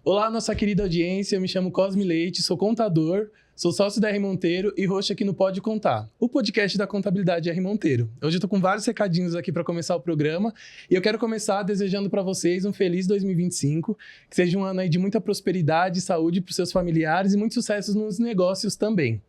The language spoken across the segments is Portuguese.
Olá, nossa querida audiência, eu me chamo Cosme Leite, sou contador, sou sócio da R Monteiro e host aqui no Pode Contar, o podcast da contabilidade R Monteiro. Hoje eu tô com vários recadinhos aqui para começar o programa e eu quero começar desejando para vocês um feliz 2025, que seja um ano aí de muita prosperidade e saúde para os seus familiares e muito sucesso nos negócios também.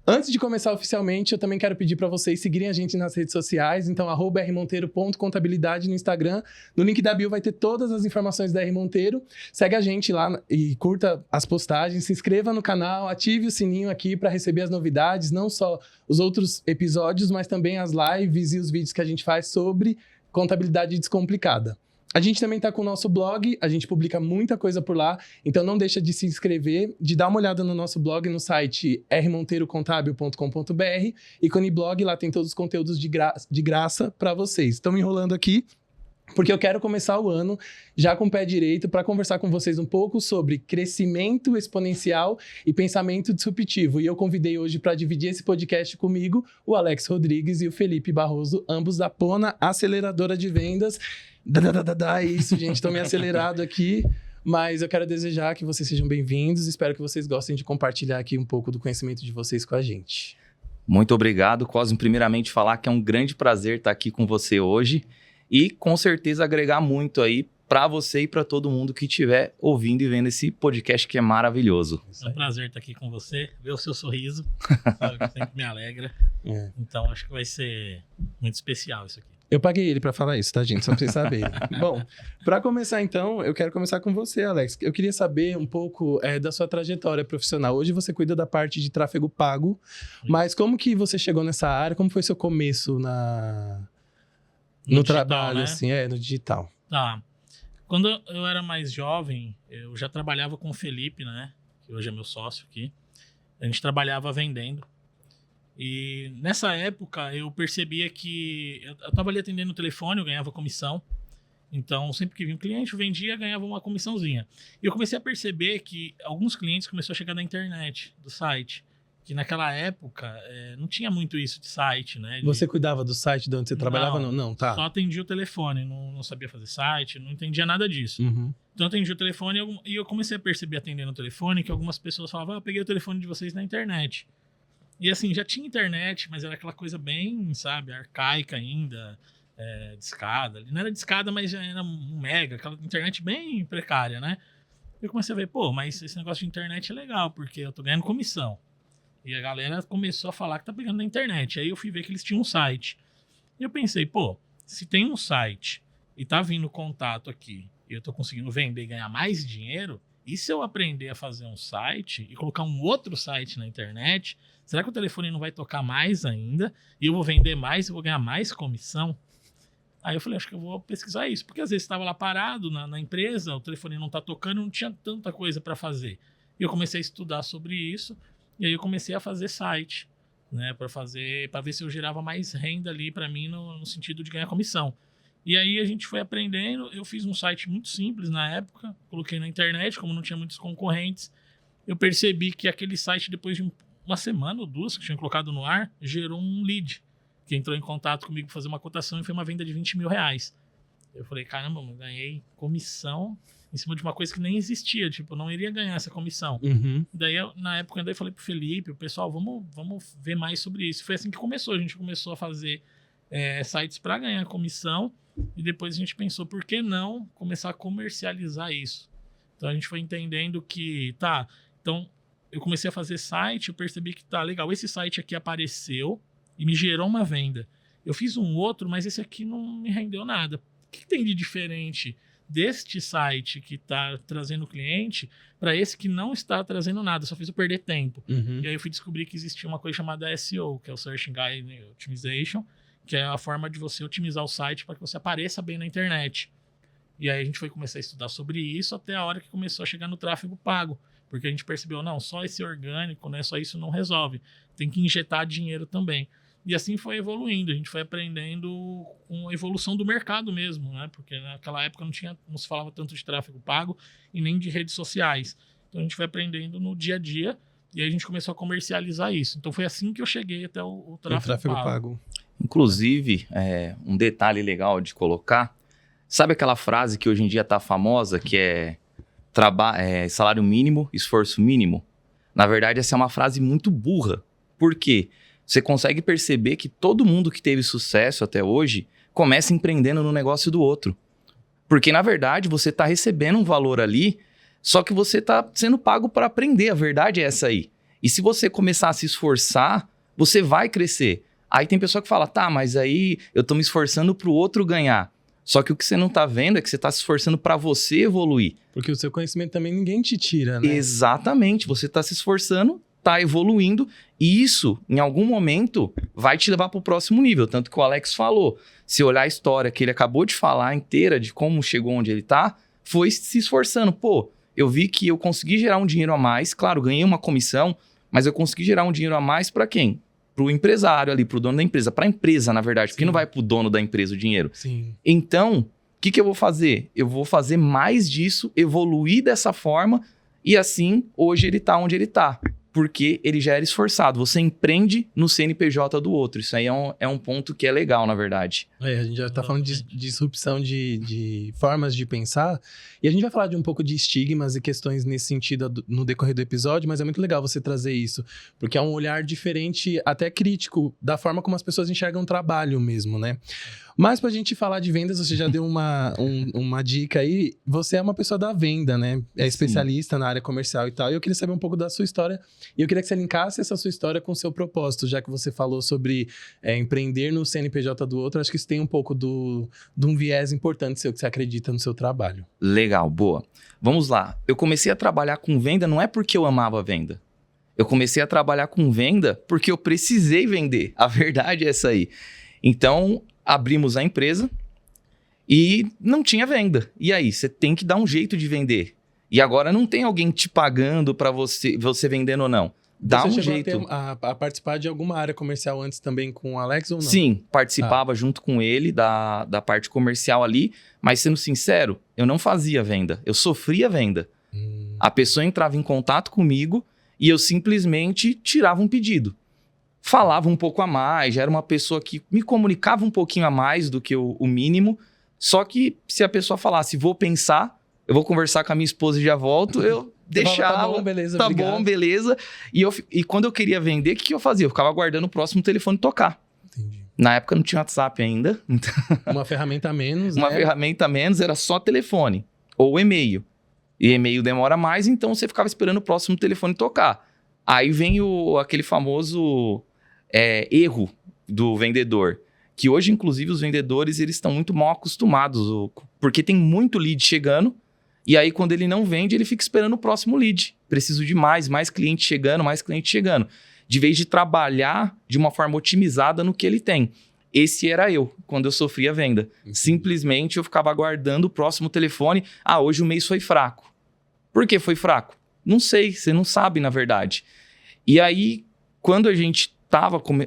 Antes de começar oficialmente, eu também quero pedir para vocês seguirem a gente nas redes sociais, então @rmonteiro.contabilidade no Instagram. No link da bio vai ter todas as informações da R Monteiro. Segue a gente lá e curta as postagens, se inscreva no canal, ative o sininho aqui para receber as novidades, não só os outros episódios, mas também as lives e os vídeos que a gente faz sobre contabilidade descomplicada. A gente também está com o nosso blog, a gente publica muita coisa por lá, então não deixa de se inscrever, de dar uma olhada no nosso blog no site rmonteirocontabil.com.br, ícone blog, lá tem todos os conteúdos de graça para vocês. Estão me enrolando aqui, porque eu quero começar o ano já com o pé direito para conversar com vocês um pouco sobre crescimento exponencial e pensamento disruptivo. E eu convidei hoje para dividir esse podcast comigo o Alex Rodrigues e o Felipe Barroso, ambos da Pona, aceleradora de vendas. Isso, gente, estou meio acelerado aqui, mas eu quero desejar que vocês sejam bem-vindos. Espero que vocês gostem de compartilhar aqui um pouco do conhecimento de vocês com a gente. Muito obrigado, Cosme. Primeiramente, falar que é um grande prazer estar aqui com você hoje e, com certeza, agregar muito aí para você e para todo mundo que estiver ouvindo e vendo esse podcast que é maravilhoso. É um prazer estar aqui com você, ver o seu sorriso, sabe, que sempre me alegra. Então, acho que vai ser muito especial isso aqui. Eu paguei ele para falar isso, tá, gente? Só pra vocês saberem. Bom, para começar então, eu quero começar com você, Alex. Eu queria saber um pouco da sua trajetória profissional. Hoje você cuida da parte de tráfego pago, mas como que você chegou nessa área? Como foi seu começo no digital, trabalho, né? Assim, no digital? Tá. Quando eu era mais jovem, eu já trabalhava com o Felipe, né? Que hoje é meu sócio aqui. A gente trabalhava vendendo. E nessa época eu percebia que eu estava ali atendendo o telefone, eu ganhava comissão. Então, sempre que vinha um cliente, eu vendia, ganhava uma comissãozinha. E eu comecei a perceber que alguns clientes começaram a chegar da internet, do site. Que naquela época não tinha muito isso de site, né? Você cuidava do site de onde você trabalhava? Não, tá. Só atendia o telefone, não sabia fazer site, não entendia nada disso. Uhum. Então eu atendia o telefone e eu comecei a perceber atendendo o telefone que algumas pessoas falavam, eu peguei o telefone de vocês na internet. E assim, já tinha internet, mas era aquela coisa bem, sabe, arcaica ainda, discada. Não era discada, mas já era um mega, aquela internet bem precária, né? Eu comecei a ver, mas esse negócio de internet é legal, porque eu tô ganhando comissão. E a galera começou a falar que tá pegando na internet. Aí eu fui ver que eles tinham um site. E eu pensei, se tem um site e tá vindo contato aqui, e eu tô conseguindo vender e ganhar mais dinheiro, e se eu aprender a fazer um site e colocar um outro site na internet, será que o telefone não vai tocar mais ainda? E eu vou vender mais e vou ganhar mais comissão? Aí eu falei, acho que eu vou pesquisar isso. Porque às vezes estava lá parado na empresa, o telefone não tá tocando, não tinha tanta coisa para fazer. E eu comecei a estudar sobre isso, e aí eu comecei a fazer site, né? Para ver se eu gerava mais renda ali para mim no sentido de ganhar comissão. E aí a gente foi aprendendo, eu fiz um site muito simples na época, coloquei na internet, como não tinha muitos concorrentes, eu percebi que aquele site, depois de uma semana ou duas que eu tinha colocado no ar, gerou um lead, que entrou em contato comigo para fazer uma cotação e foi uma venda de R$20 mil. Eu falei, caramba, eu ganhei comissão em cima de uma coisa que nem existia, eu não iria ganhar essa comissão. Uhum. Daí, na época, eu falei pro Felipe, o pessoal, vamos ver mais sobre isso. Foi assim que começou, a gente começou a fazer sites para ganhar comissão, e depois a gente pensou, por que não começar a comercializar isso? Então a gente foi entendendo que, então eu comecei a fazer site, eu percebi que legal, esse site aqui apareceu e me gerou uma venda. Eu fiz um outro, mas esse aqui não me rendeu nada. O que tem de diferente deste site que está trazendo cliente para esse que não está trazendo nada, só fiz eu perder tempo. Uhum. E aí eu fui descobrir que existia uma coisa chamada SEO, que é o Search Engine Optimization, que é a forma de você otimizar o site para que você apareça bem na internet. E aí a gente foi começar a estudar sobre isso até a hora que começou a chegar no tráfego pago, porque a gente percebeu, não, só esse orgânico, né, só isso não resolve, tem que injetar dinheiro também. E assim foi evoluindo, a gente foi aprendendo com a evolução do mercado mesmo, né? Porque naquela época não se falava tanto de tráfego pago e nem de redes sociais. Então a gente foi aprendendo no dia a dia e aí a gente começou a comercializar isso. Então foi assim que eu cheguei até o tráfego pago. Inclusive, um detalhe legal de colocar, sabe aquela frase que hoje em dia está famosa, que é salário mínimo, esforço mínimo. Na verdade, essa é uma frase muito burra. Por quê? Você consegue perceber que todo mundo que teve sucesso até hoje começa empreendendo no negócio do outro. Porque, na verdade, você está recebendo um valor ali, só que você está sendo pago para aprender. A verdade é essa aí. E se você começar a se esforçar, você vai crescer. Aí tem pessoa que fala, tá, mas aí eu estou me esforçando para o outro ganhar. Só que o que você não está vendo é que você está se esforçando para você evoluir. Porque o seu conhecimento também ninguém te tira, né? Exatamente. Você está se esforçando, está evoluindo, e isso, em algum momento, vai te levar para o próximo nível. Tanto que o Alex falou, se olhar a história que ele acabou de falar inteira, de como chegou onde ele está, foi se esforçando. Pô, eu vi que eu consegui gerar um dinheiro a mais, claro, ganhei uma comissão, mas eu consegui gerar um dinheiro a mais para quem? Para o empresário ali, para o dono da empresa, para a empresa, na verdade, porque não vai para o dono da empresa o dinheiro. Sim. Então, o que eu vou fazer? Eu vou fazer mais disso, evoluir dessa forma, e assim, hoje ele está onde ele está. Porque ele já era esforçado. Você empreende no CNPJ do outro. Isso aí é um ponto que é legal, na verdade. A gente já está falando de disrupção de formas de pensar. E a gente vai falar de um pouco de estigmas e questões nesse sentido no decorrer do episódio, mas é muito legal você trazer isso. Porque é um olhar diferente, até crítico, da forma como as pessoas enxergam o trabalho mesmo, né? Mas pra gente falar de vendas, você já deu uma dica aí. Você é uma pessoa da venda, né? É especialista na área comercial e tal. E eu queria saber um pouco da sua história. E eu queria que você linkasse essa sua história com o seu propósito, já que você falou sobre empreender no CNPJ do outro. Acho que isso tem um pouco de um viés importante seu, que você acredita no seu trabalho. Legal, boa. Vamos lá. Eu comecei a trabalhar com venda não é porque eu amava venda. Eu comecei a trabalhar com venda porque eu precisei vender. A verdade é essa aí. Então, abrimos a empresa e não tinha venda. E aí, você tem que dar um jeito de vender. E agora não tem alguém te pagando para você vendendo ou não. Dá você um chegou jeito. a participar de alguma área comercial antes também com o Alex ou não? Sim, participava junto com ele da parte comercial ali. Mas sendo sincero, eu não fazia venda. Eu sofria venda. A pessoa entrava em contato comigo e eu simplesmente tirava um pedido. Falava um pouco a mais, já era uma pessoa que me comunicava um pouquinho a mais do que o mínimo. Só que se a pessoa falasse, vou pensar, eu vou conversar com a minha esposa e já volto, eu deixava. Tá bom, beleza, tá obrigado. Bom, beleza. E quando eu queria vender, o que eu fazia? Eu ficava aguardando o próximo telefone tocar. Entendi. Na época não tinha WhatsApp ainda. Então... Uma ferramenta a menos, Uma ferramenta a menos, era só telefone ou e-mail. E e-mail demora mais, então você ficava esperando o próximo telefone tocar. Aí vem aquele famoso erro do vendedor. Que hoje, inclusive, os vendedores eles estão muito mal acostumados. Porque tem muito lead chegando. E aí, quando ele não vende, ele fica esperando o próximo lead. Preciso de mais cliente chegando, mais cliente chegando. De vez de trabalhar de uma forma otimizada no que ele tem. Esse era eu, quando eu sofria venda. Simplesmente eu ficava aguardando o próximo telefone. Ah, hoje o mês foi fraco. Por que foi fraco? Não sei, você não sabe, na verdade. E aí, quando a gente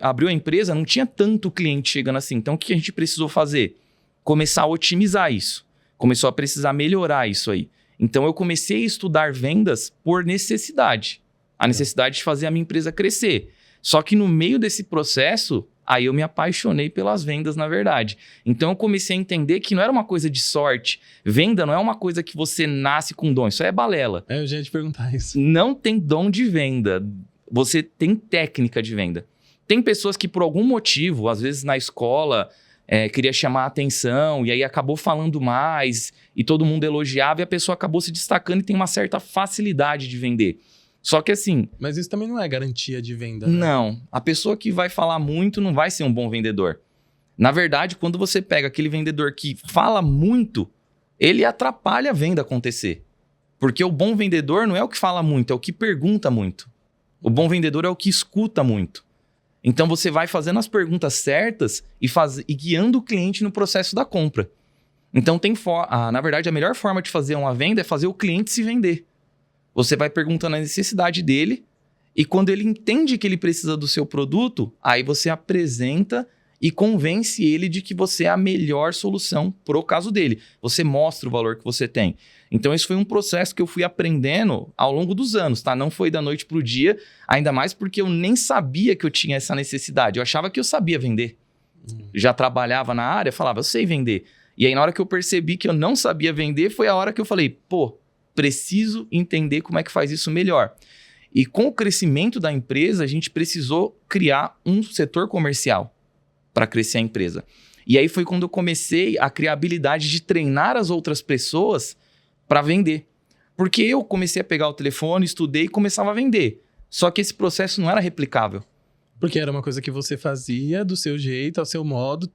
abriu a empresa, não tinha tanto cliente chegando assim. Então, o que a gente precisou fazer? Começar a otimizar isso. Começou a precisar melhorar isso aí. Então, eu comecei a estudar vendas por necessidade. A necessidade de fazer a minha empresa crescer. Só que no meio desse processo, aí eu me apaixonei pelas vendas, na verdade. Então, eu comecei a entender que não era uma coisa de sorte. Venda não é uma coisa que você nasce com dom. Isso é balela. Eu já ia te perguntar isso. Não tem dom de venda. Você tem técnica de venda. Tem pessoas que, por algum motivo, às vezes na escola, queria chamar a atenção e aí acabou falando mais e todo mundo elogiava e a pessoa acabou se destacando e tem uma certa facilidade de vender. Só que assim... Mas isso também não é garantia de venda, né? Não. A pessoa que vai falar muito não vai ser um bom vendedor. Na verdade, quando você pega aquele vendedor que fala muito, ele atrapalha a venda acontecer. Porque o bom vendedor não é o que fala muito, é o que pergunta muito. O bom vendedor é o que escuta muito. Então, você vai fazendo as perguntas certas e guiando o cliente no processo da compra. Então, na verdade, a melhor forma de fazer uma venda é fazer o cliente se vender. Você vai perguntando a necessidade dele e quando ele entende que ele precisa do seu produto, aí você apresenta e convence ele de que você é a melhor solução pro caso dele. Você mostra o valor que você tem. Então, esse foi um processo que eu fui aprendendo ao longo dos anos, tá? Não foi da noite pro dia, ainda mais porque eu nem sabia que eu tinha essa necessidade. Eu achava que eu sabia vender. Já trabalhava na área, falava, eu sei vender. E aí, na hora que eu percebi que eu não sabia vender, foi a hora que eu falei, pô, preciso entender como é que faz isso melhor. E com o crescimento da empresa, a gente precisou criar um setor comercial para crescer a empresa. E aí foi quando eu comecei a criar a habilidade de treinar as outras pessoas para vender. Porque eu comecei a pegar o telefone, estudei e começava a vender. Só que esse processo não era replicável. Porque era uma coisa que você fazia do seu jeito, ao seu modo,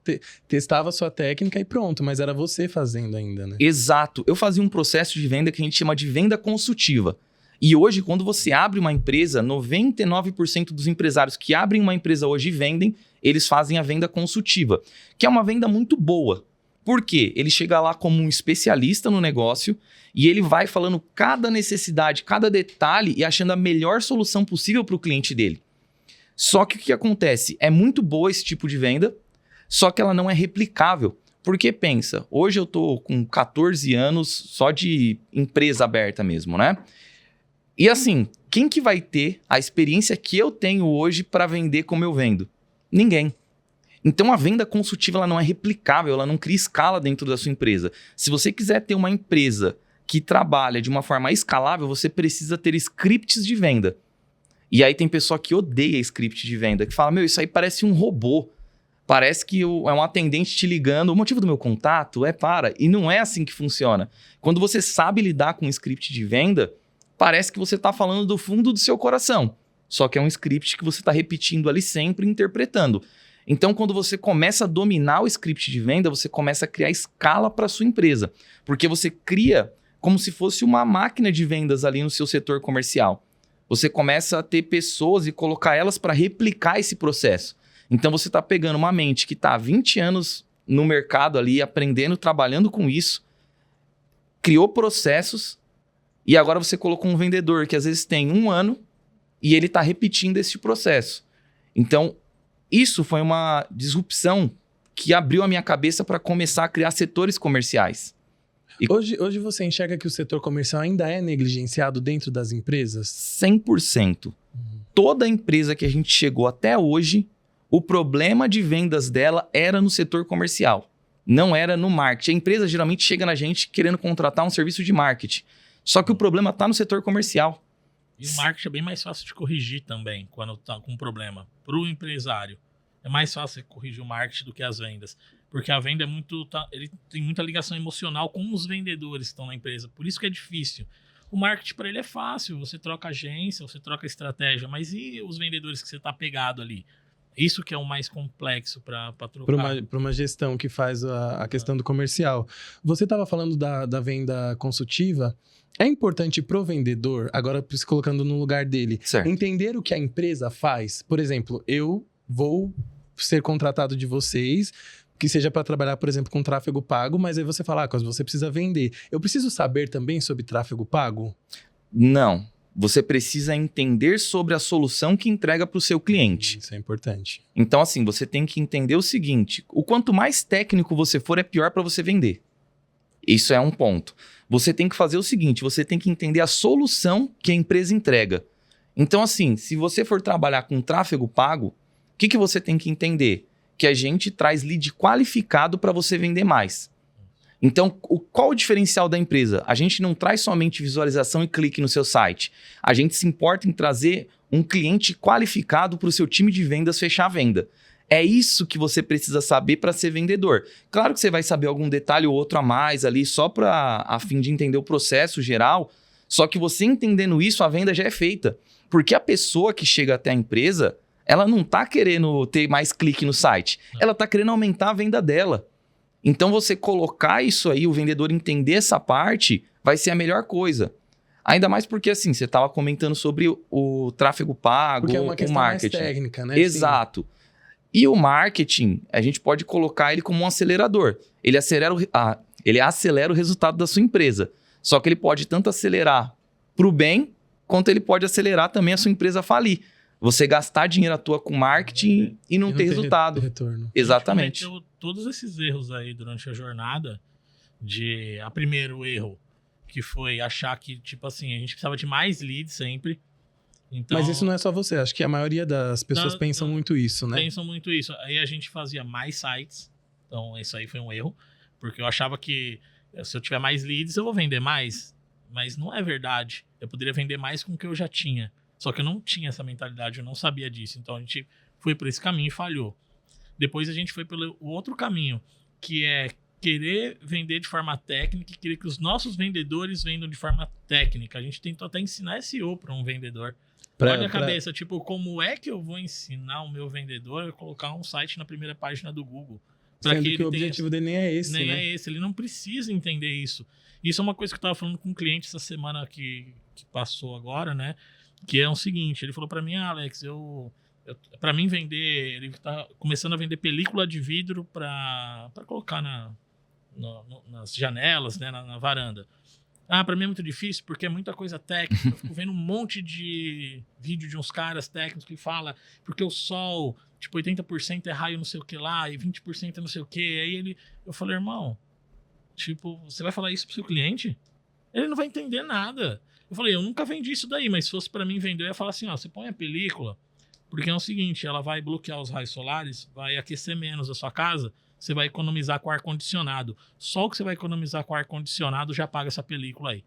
testava a sua técnica e pronto, mas era você fazendo ainda, né? Exato. Eu fazia um processo de venda que a gente chama de venda consultiva. E hoje, quando você abre uma empresa, 99% dos empresários que abrem uma empresa hoje e vendem, eles fazem a venda consultiva, que é uma venda muito boa. Por quê? Ele chega lá como um especialista no negócio e ele vai falando cada necessidade, cada detalhe e achando a melhor solução possível para o cliente dele. Só que o que acontece? É muito boa esse tipo de venda, só que ela não é replicável. Porque pensa, hoje eu tô com 14 anos só de empresa aberta mesmo, né? E assim, quem que vai ter a experiência que eu tenho hoje para vender como eu vendo? Ninguém. Então a venda consultiva ela não é replicável, ela não cria escala dentro da sua empresa. Se você quiser ter uma empresa que trabalha de uma forma escalável, você precisa ter scripts de venda. E aí tem pessoa que odeia script de venda, que fala, meu, isso aí parece um robô. Parece que é um atendente te ligando. O motivo do meu contato é para. E não é assim que funciona. Quando você sabe lidar com um script de venda, parece que você está falando do fundo do seu coração. Só que é um script que você está repetindo ali sempre, interpretando. Então, quando você começa a dominar o script de venda, você começa a criar escala para a sua empresa. Porque você cria como se fosse uma máquina de vendas ali no seu setor comercial. Você começa a ter pessoas e colocar elas para replicar esse processo. Então, você está pegando uma mente que está há 20 anos no mercado ali, aprendendo, trabalhando com isso, criou processos e agora você colocou um vendedor que às vezes tem 1 ano e ele está repetindo esse processo. Então, isso foi uma disrupção que abriu a minha cabeça para começar a criar setores comerciais. Hoje você enxerga que o setor comercial ainda é negligenciado dentro das empresas? 100%. Toda empresa que a gente chegou até hoje, o problema de vendas dela era no setor comercial, não era no marketing. A empresa geralmente chega na gente querendo contratar um serviço de marketing, só que o problema está no setor comercial. E o marketing é bem mais fácil de corrigir também, quando tá com um problema. Para o empresário, é mais fácil você corrigir o marketing do que as vendas. Porque a venda é muito... ele tem muita ligação emocional com os vendedores que estão na empresa. Por isso que é difícil. O marketing para ele é fácil. Você troca agência, você troca estratégia. Mas e os vendedores que você está pegado ali? Isso que é o mais complexo para trocar. Para uma gestão que faz a questão do comercial. Você estava falando da venda consultiva. É importante para o vendedor, agora se colocando no lugar dele, certo, entender o que a empresa faz. Por exemplo, eu vou ser contratado de vocês, que seja para trabalhar, por exemplo, com tráfego pago, mas aí você fala, você precisa vender. Eu preciso saber também sobre tráfego pago? Não. Você precisa entender sobre a solução que entrega para o seu cliente. Isso é importante. Então, assim, você tem que entender o seguinte, o quanto mais técnico você for, é pior para você vender. Isso é um ponto. Você tem que fazer o seguinte, você tem que entender a solução que a empresa entrega. Então, assim, se você for trabalhar com tráfego pago, o que você tem que entender? Que a gente traz lead qualificado para você vender mais. Então, qual o diferencial da empresa? A gente não traz somente visualização e clique no seu site. A gente se importa em trazer um cliente qualificado para o seu time de vendas fechar a venda. É isso que você precisa saber para ser vendedor. Claro que você vai saber algum detalhe ou outro a mais ali, só a fim de entender o processo geral. Só que você entendendo isso, a venda já é feita. Porque a pessoa que chega até a empresa, ela não está querendo ter mais clique no site. Ela está querendo aumentar a venda dela. Então, você colocar isso aí, o vendedor entender essa parte, vai ser a melhor coisa. Ainda mais porque, assim, você estava comentando sobre o tráfego pago, porque é uma questão o marketing. Mais técnica, né? Exato. Sim. E o marketing, a gente pode colocar ele como um acelerador. Ele acelera o resultado da sua empresa. Só que ele pode tanto acelerar para o bem, quanto ele pode acelerar também a sua empresa falir. Você gastar dinheiro à toa com marketing e não ter resultado. Retorno. Exatamente. A gente cometeu todos esses erros aí durante a jornada. A primeiro erro, que foi achar que, tipo assim, a gente precisava de mais leads sempre. Então, mas isso não é só você, acho que a maioria das pessoas pensam muito isso, né? Pensam muito isso. Aí a gente fazia mais sites, então isso aí foi um erro, porque eu achava que se eu tiver mais leads, eu vou vender mais. mas não é verdade. Eu poderia vender mais com o que eu já tinha. Só que eu não tinha essa mentalidade, eu não sabia disso. Então a gente foi por esse caminho e falhou. Depois a gente foi pelo outro caminho, que é querer vender de forma técnica e querer que os nossos vendedores vendam de forma técnica. A gente tentou até ensinar SEO para um vendedor. Olha a cabeça, tipo, como é que eu vou ensinar o meu vendedor a colocar um site na primeira página do Google? Sendo que o objetivo dele nem é esse, nem né? é esse, ele não precisa entender isso. Isso é uma coisa que eu tava falando com um cliente essa semana que passou agora, né? Que é o seguinte, ele falou para mim, Alex, para mim vender, ele tá começando a vender película de vidro para colocar nas janelas, né, na varanda. Para mim é muito difícil porque é muita coisa técnica. Eu fico vendo um monte de vídeo de uns caras técnicos que fala porque o sol, tipo, 80% é raio não sei o que lá e 20% é não sei o que. Aí eu falei, irmão, tipo, você vai falar isso pro seu cliente? Ele não vai entender nada. Eu falei, eu nunca vendi isso daí, mas se fosse para mim vender, eu ia falar assim, ó, você põe a película, porque é o seguinte, ela vai bloquear os raios solares, vai aquecer menos a sua casa, você vai economizar com ar-condicionado. Só o que você vai economizar com ar-condicionado já paga essa película aí.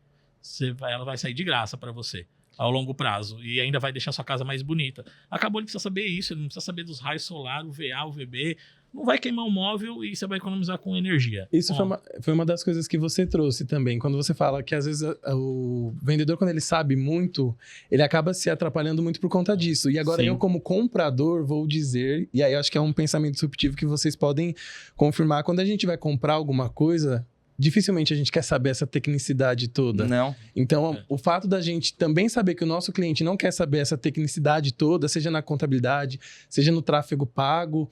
Ela vai sair de graça para você ao longo prazo e ainda vai deixar sua casa mais bonita. Acabou, ele precisa saber isso, ele não precisa saber dos raios solares, o VA, o VB. Não vai queimar o móvel e você vai economizar com energia. Isso foi uma das coisas que você trouxe também. Quando você fala que, às vezes, o vendedor, quando ele sabe muito, ele acaba se atrapalhando muito por conta disso. E agora, eu, como comprador, vou dizer... E aí, eu acho que é um pensamento disruptivo que vocês podem confirmar. Quando a gente vai comprar alguma coisa... Dificilmente a gente quer saber essa tecnicidade toda. Não. Então, o fato da gente também saber que o nosso cliente não quer saber essa tecnicidade toda, seja na contabilidade, seja no tráfego pago...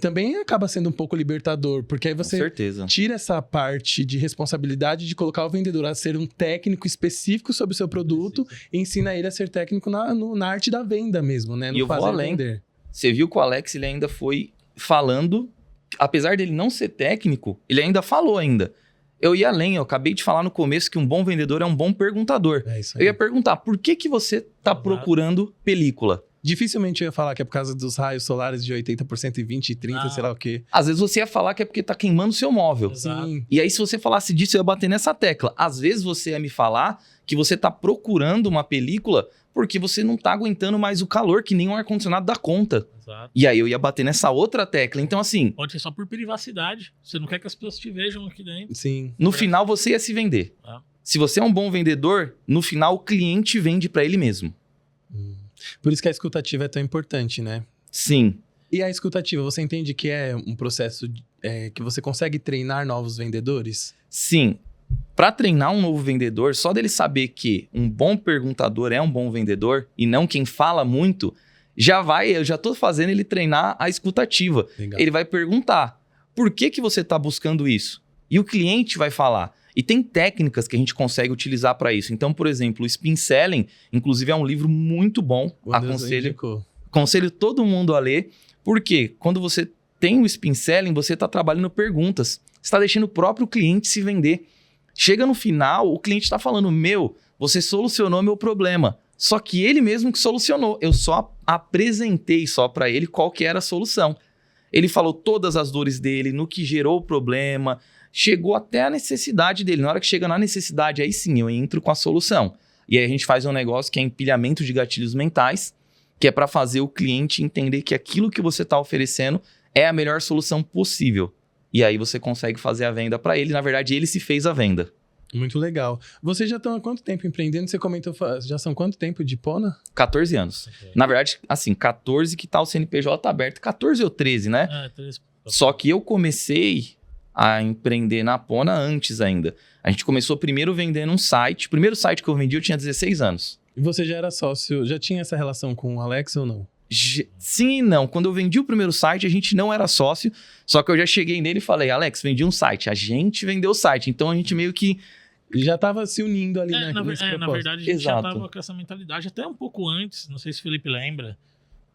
também acaba sendo um pouco libertador, porque aí você tira essa parte de responsabilidade de colocar o vendedor a ser um técnico específico sobre o seu produto e ensina ele a ser técnico na arte da venda mesmo, né? E eu vou além. Vender. Você viu que o Alex, ele ainda foi falando, apesar dele não ser técnico, ele ainda falou ainda. Eu ia além, eu acabei de falar no começo que um bom vendedor é um bom perguntador. Eu ia perguntar, por que você está procurando película? Dificilmente eu ia falar que é por causa dos raios solares de 80% e 20% e 30%, sei lá o quê. Às vezes você ia falar que é porque tá queimando o seu móvel. Sim. E aí, se você falasse disso, eu ia bater nessa tecla. Às vezes você ia me falar que você tá procurando uma película porque você não tá aguentando mais o calor que nem um ar-condicionado dá conta. Exato. E aí eu ia bater nessa outra tecla. Então, assim... Pode ser só por privacidade. Você não quer que as pessoas te vejam aqui dentro. Sim. No final, você ia se vender. Se você é um bom vendedor, no final o cliente vende para ele mesmo. Por isso que a escutativa é tão importante, né? Sim. E a escutativa, você entende que é um processo que você consegue treinar novos vendedores? Sim. Para treinar um novo vendedor, só dele saber que um bom perguntador é um bom vendedor e não quem fala muito, eu já tô fazendo ele treinar a escutativa. Legal. Ele vai perguntar, por que você tá buscando isso? E o cliente vai falar. E tem técnicas que a gente consegue utilizar para isso. Então, por exemplo, o Spin Selling, inclusive, é um livro muito bom. Aconselho todo mundo a ler. Porque quando você tem o Spin Selling, você está trabalhando perguntas. Você está deixando o próprio cliente se vender. Chega no final, o cliente está falando, você solucionou meu problema. Só que ele mesmo que solucionou. Eu só apresentei só para ele qual que era a solução. Ele falou todas as dores dele, no que gerou o problema... Chegou até a necessidade dele. Na hora que chega na necessidade, aí sim, eu entro com a solução. E aí a gente faz um negócio que é empilhamento de gatilhos mentais, que é para fazer o cliente entender que aquilo que você está oferecendo é a melhor solução possível. E aí você consegue fazer a venda para ele. Na verdade, ele se fez a venda. Muito legal. Vocês já estão há quanto tempo empreendendo? Você comentou, já são quanto tempo de Pona? 14 anos. Na verdade, assim, 14 que tá o CNPJ aberto. 14 ou 13, né? 13. Só que eu comecei a empreender na Pona antes ainda. A gente começou primeiro vendendo um site. O primeiro site que eu vendi eu tinha 16 anos. E você já era sócio, já tinha essa relação com o Alex ou não? Sim e não. Quando eu vendi o primeiro site, a gente não era sócio, só que eu já cheguei nele e falei, Alex, vendi um site. A gente vendeu o site, então a gente meio que... Já estava se unindo ali nesse propósito. Na verdade, a gente já estava com essa mentalidade até um pouco antes, não sei se o Felipe lembra.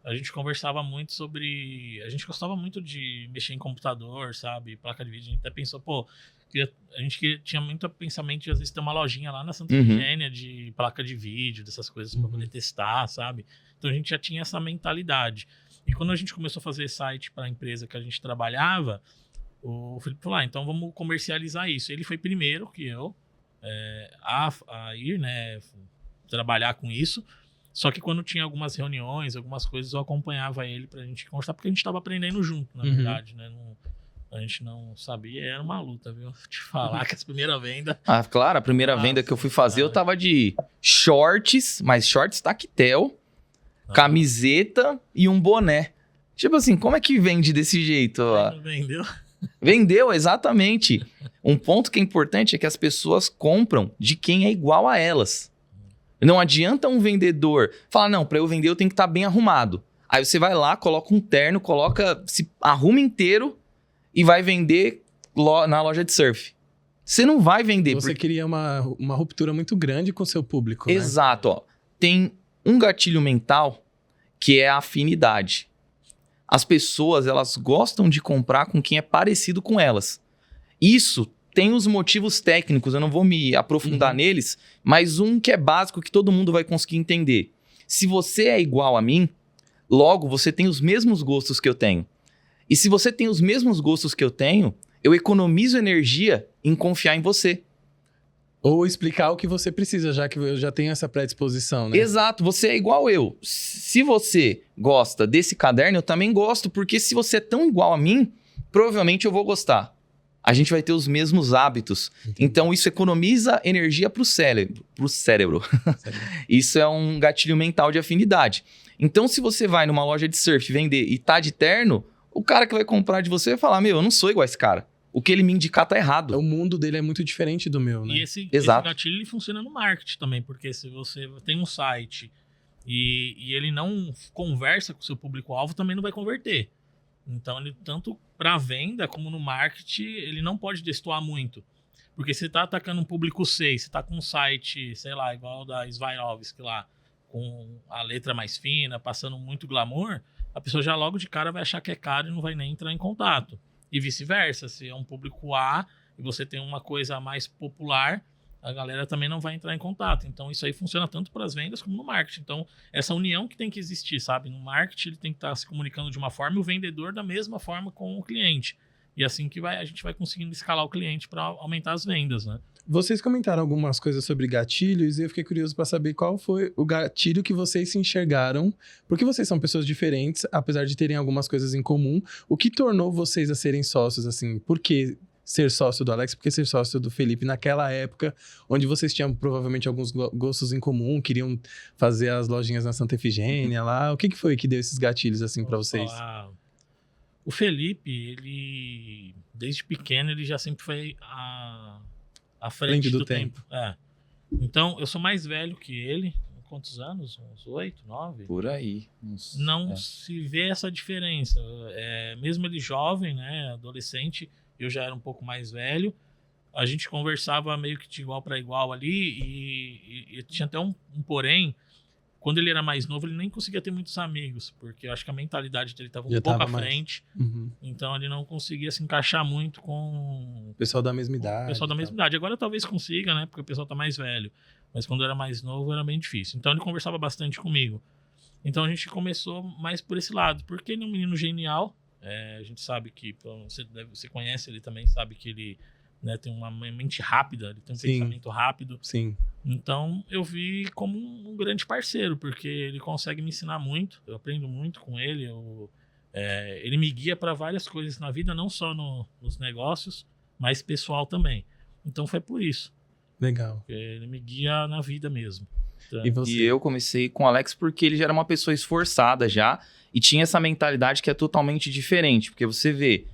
A gente conversava muito sobre... A gente gostava muito de mexer em computador, sabe? Placa de vídeo. A gente até pensou, a gente tinha muito pensamento de às vezes ter uma lojinha lá na Santa Efigênia de placa de vídeo, dessas coisas para poder testar, sabe? Então a gente já tinha essa mentalidade. E quando a gente começou a fazer site para a empresa que a gente trabalhava, o Felipe falou, então vamos comercializar isso. Ele foi primeiro que eu. a ir, né, trabalhar com isso. Só que quando tinha algumas reuniões, algumas coisas, eu acompanhava ele pra gente conversar, porque a gente tava aprendendo junto, na verdade, né? A gente não sabia, era uma luta, viu? Te falar que as primeiras vendas... Claro, a primeira venda que eu fui fazer, eu tava de shorts, mas shorts tactel, camiseta e um boné. Tipo assim, como é que vende desse jeito? Vendeu? Vendeu, exatamente. Um ponto que é importante é que as pessoas compram de quem é igual a elas. Não adianta um vendedor falar, não, para eu vender eu tenho que estar bem arrumado. Aí você vai lá, coloca um terno, se arruma inteiro e vai vender na loja de surf. Você não vai vender. Você cria uma ruptura muito grande com o seu público, né? Exato. Ó. Tem um gatilho mental que é a afinidade. As pessoas, elas gostam de comprar com quem é parecido com elas. Isso tem os motivos técnicos, eu não vou me aprofundar neles, mas um que é básico que todo mundo vai conseguir entender. Se você é igual a mim, logo você tem os mesmos gostos que eu tenho. E se você tem os mesmos gostos que eu tenho, eu economizo energia em confiar em você. Ou explicar o que você precisa, já que eu já tenho essa predisposição, né? Exato, você é igual eu. Se você gosta desse caderno, eu também gosto, porque se você é tão igual a mim, provavelmente eu vou gostar. A gente vai ter os mesmos hábitos. Então, isso economiza energia para o cérebro. Isso é um gatilho mental de afinidade. Então, se você vai numa loja de surf vender e tá de terno, o cara que vai comprar de você vai falar, eu não sou igual a esse cara. O que ele me indicar tá errado. O mundo dele é muito diferente do meu, né? E esse gatilho ele funciona no marketing também, porque se você tem um site e ele não conversa com o seu público-alvo, também não vai converter. Então, ele tanto para venda como no marketing, ele não pode destoar muito. Porque você tá atacando um público 6, você tá com um site, sei lá, igual da Swarovski lá, com a letra mais fina, passando muito glamour, a pessoa já logo de cara vai achar que é caro e não vai nem entrar em contato. E vice-versa, se é um público A e você tem uma coisa mais popular, a galera também não vai entrar em contato. Então, isso aí funciona tanto para as vendas como no marketing. Então, essa união que tem que existir, sabe? No marketing, ele tem que estar se comunicando de uma forma e o vendedor da mesma forma com o cliente. E assim que a gente vai conseguindo escalar o cliente para aumentar as vendas, né? Vocês comentaram algumas coisas sobre gatilhos e eu fiquei curioso para saber qual foi o gatilho que vocês se enxergaram, porque vocês são pessoas diferentes, apesar de terem algumas coisas em comum. O que tornou vocês a serem sócios, assim? Por que ser sócio do Alex? Por que ser sócio do Felipe naquela época, onde vocês tinham provavelmente alguns gostos em comum, queriam fazer as lojinhas na Santa Efigênia lá? O que foi que deu esses gatilhos, assim, para vocês? O Felipe, ele, desde pequeno, ele já sempre foi à frente do tempo. Então, eu sou mais velho que ele. Quantos anos? Uns 8, 9? Por aí. Não se vê essa diferença. Mesmo ele jovem, né, adolescente, eu já era um pouco mais velho. A gente conversava meio que de igual para igual ali e tinha até um porém. Quando ele era mais novo, ele nem conseguia ter muitos amigos, porque eu acho que a mentalidade dele estava um pouco à frente. Então, ele não conseguia se encaixar muito com o pessoal da mesma idade. O pessoal da mesma idade. Agora, talvez consiga, né? Porque o pessoal tá mais velho. Mas quando era mais novo, era bem difícil. Então, ele conversava bastante comigo. Então, a gente começou mais por esse lado. Porque ele é um menino genial. A gente sabe que... Você conhece ele também, sabe que ele... Né, tem uma mente rápida, ele tem um pensamento rápido. Sim. Então, eu vi como um grande parceiro, porque ele consegue me ensinar muito, eu aprendo muito com ele, ele me guia para várias coisas na vida, não só nos negócios, mas pessoal também. Então, foi por isso. Legal. Ele me guia na vida mesmo. Então, e eu comecei com o Alex porque ele já era uma pessoa esforçada já, e tinha essa mentalidade que é totalmente diferente, porque você vê...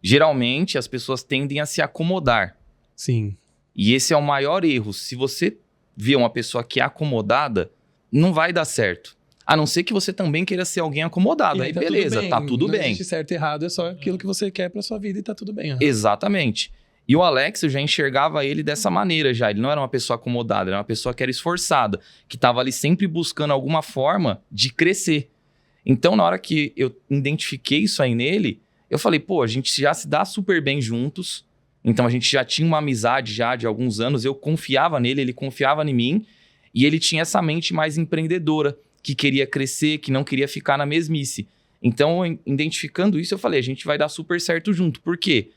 Geralmente, as pessoas tendem a se acomodar. Sim. E esse é o maior erro. Se você vê uma pessoa que é acomodada, não vai dar certo. A não ser que você também queira ser alguém acomodado. Aí, beleza, tá tudo bem. Não existe certo e errado, é só aquilo que você quer pra sua vida e tá tudo bem. Exatamente. E o Alex, eu já enxergava ele dessa maneira já. Ele não era uma pessoa acomodada, era uma pessoa que era esforçada, que estava ali sempre buscando alguma forma de crescer. Então, na hora que eu identifiquei isso aí nele, eu falei, a gente já se dá super bem juntos, então a gente já tinha uma amizade já de alguns anos, eu confiava nele, ele confiava em mim, e ele tinha essa mente mais empreendedora, que queria crescer, que não queria ficar na mesmice. Então, identificando isso, eu falei, a gente vai dar super certo junto. Por quê?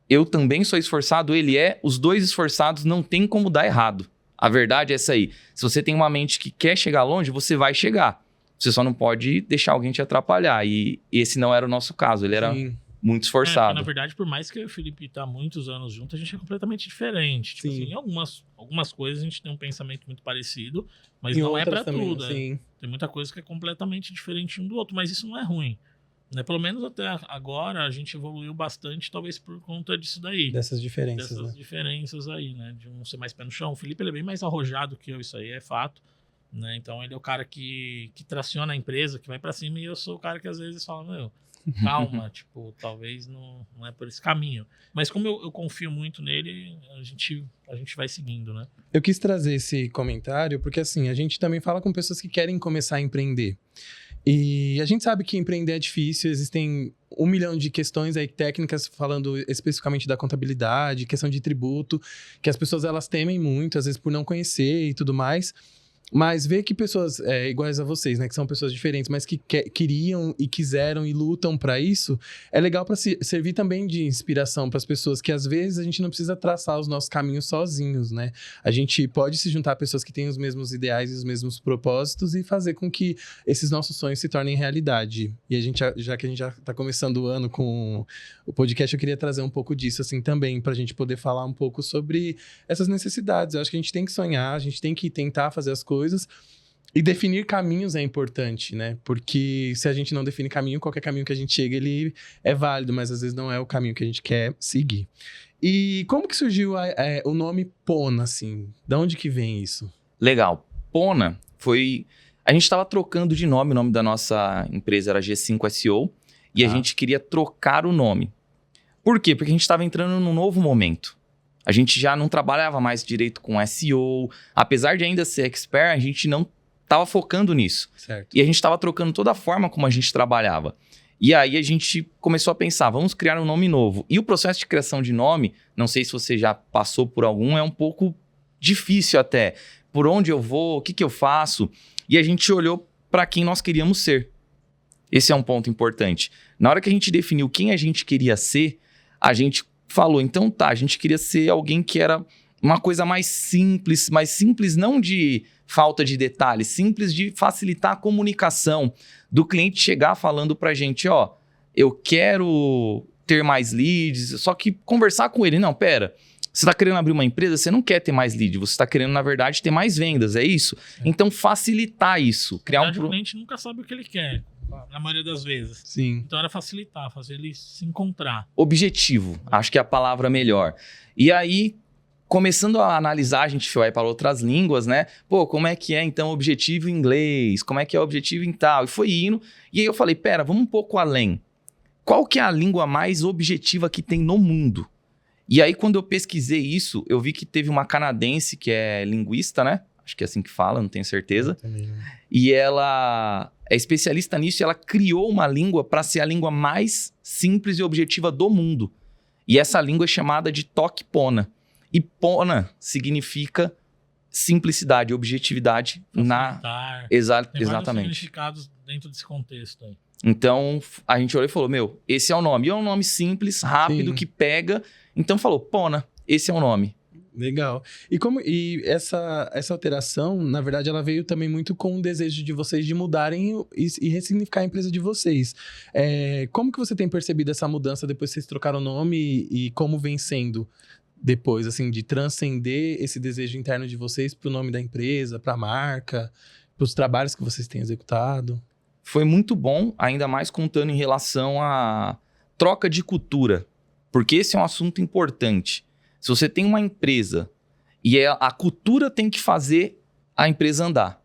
eu também sou esforçado, ele é, os dois esforçados não tem como dar errado. A verdade é essa aí. Se você tem uma mente que quer chegar longe, você vai chegar. Você só não pode deixar alguém te atrapalhar. E esse não era o nosso caso, ele era muito esforçado. Na verdade, por mais que eu e o Felipe tá há muitos anos juntos, a gente é completamente diferente. Tipo assim, em algumas coisas a gente tem um pensamento muito parecido, mas não é pra tudo. Tem muita coisa que é completamente diferente um do outro, mas isso não é ruim. Né? Pelo menos até agora a gente evoluiu bastante, talvez por conta disso daí. Dessas diferenças. Dessas diferenças aí, né? De um ser mais pé no chão. O Felipe ele é bem mais arrojado que eu, isso aí é fato. Né? Então ele é o cara que traciona a empresa, que vai pra cima, e eu sou o cara que às vezes fala, meu, calma, tipo, talvez não é por esse caminho. Mas como eu confio muito nele, a gente vai seguindo, né? Eu quis trazer esse comentário porque, assim, a gente também fala com pessoas que querem começar a empreender. E a gente sabe que empreender é difícil, existem 1 milhão de questões aí técnicas, falando especificamente da contabilidade, questão de tributo, que as pessoas elas temem muito, às vezes por não conhecer e tudo mais. Mas ver que pessoas iguais a vocês, né, que são pessoas diferentes, mas que queriam e quiseram e lutam para isso, é legal para servir também de inspiração para as pessoas, que às vezes a gente não precisa traçar os nossos caminhos sozinhos, né? A gente pode se juntar a pessoas que têm os mesmos ideais e os mesmos propósitos e fazer com que esses nossos sonhos se tornem realidade. E a gente, já que a gente já está começando o ano com o podcast, eu queria trazer um pouco disso assim também, para a gente poder falar um pouco sobre essas necessidades. Eu acho que a gente tem que sonhar, a gente tem que tentar fazer as coisas. E definir caminhos é importante, né? Porque se a gente não define caminho, qualquer caminho que a gente chega, ele é válido, mas às vezes não é o caminho que a gente quer seguir. E como que surgiu o nome Pona, assim? De onde que vem isso? Legal. Pona foi... A gente estava trocando de nome, o nome da nossa empresa era G5SO, e a gente queria trocar o nome. Por quê? Porque a gente estava entrando num novo momento. A gente já não trabalhava mais direito com SEO. Apesar de ainda ser expert, a gente não estava focando nisso. Certo. E a gente estava trocando toda a forma como a gente trabalhava. E aí a gente começou a pensar, vamos criar um nome novo. E o processo de criação de nome, não sei se você já passou por algum, é um pouco difícil até. Por onde eu vou, o que eu faço? E a gente olhou para quem nós queríamos ser. Esse é um ponto importante. Na hora que a gente definiu quem a gente queria ser, a gente falou, então tá, a gente queria ser alguém que era uma coisa mais simples não de falta de detalhes, simples de facilitar a comunicação, do cliente chegar falando pra gente, ó, eu quero ter mais leads, só que conversar com ele, não, pera, você tá querendo abrir uma empresa, você não quer ter mais lead, você tá querendo, na verdade, ter mais vendas, é isso? Então, facilitar isso. Criar o cliente nunca sabe o que ele quer. Na maioria das vezes. Sim. Então era facilitar, fazer ele se encontrar. Objetivo, acho que é a palavra melhor. E aí, começando a analisar, a gente vai para outras línguas, né? Pô, como é que é então objetivo em inglês? Como é que é objetivo em tal? E foi indo. E aí eu falei, pera, vamos um pouco além. Qual que é a língua mais objetiva que tem no mundo? E aí quando eu pesquisei isso, eu vi que teve uma canadense que é linguista, né? Acho que é assim que fala, não tenho certeza. E ela é especialista nisso e ela criou uma língua para ser a língua mais simples e objetiva do mundo. E essa língua é chamada de Toque Pona. E Pona significa simplicidade, objetividade facilitar. Exatamente. Tem vários significados dentro desse contexto aí. Então, a gente olhou e falou, meu, esse é o nome. E é um nome simples, rápido, que pega. Então falou, Pona, esse é o nome. Legal. E essa alteração, na verdade, ela veio também muito com o desejo de vocês de mudarem e ressignificar a empresa de vocês. Como que você tem percebido essa mudança depois que vocês trocaram o nome e como vem sendo depois, assim, de transcender esse desejo interno de vocês para o nome da empresa, para a marca, para os trabalhos que vocês têm executado? Foi muito bom, ainda mais contando em relação à troca de cultura, porque esse é um assunto importante. Se você tem uma empresa e a cultura tem que fazer a empresa andar.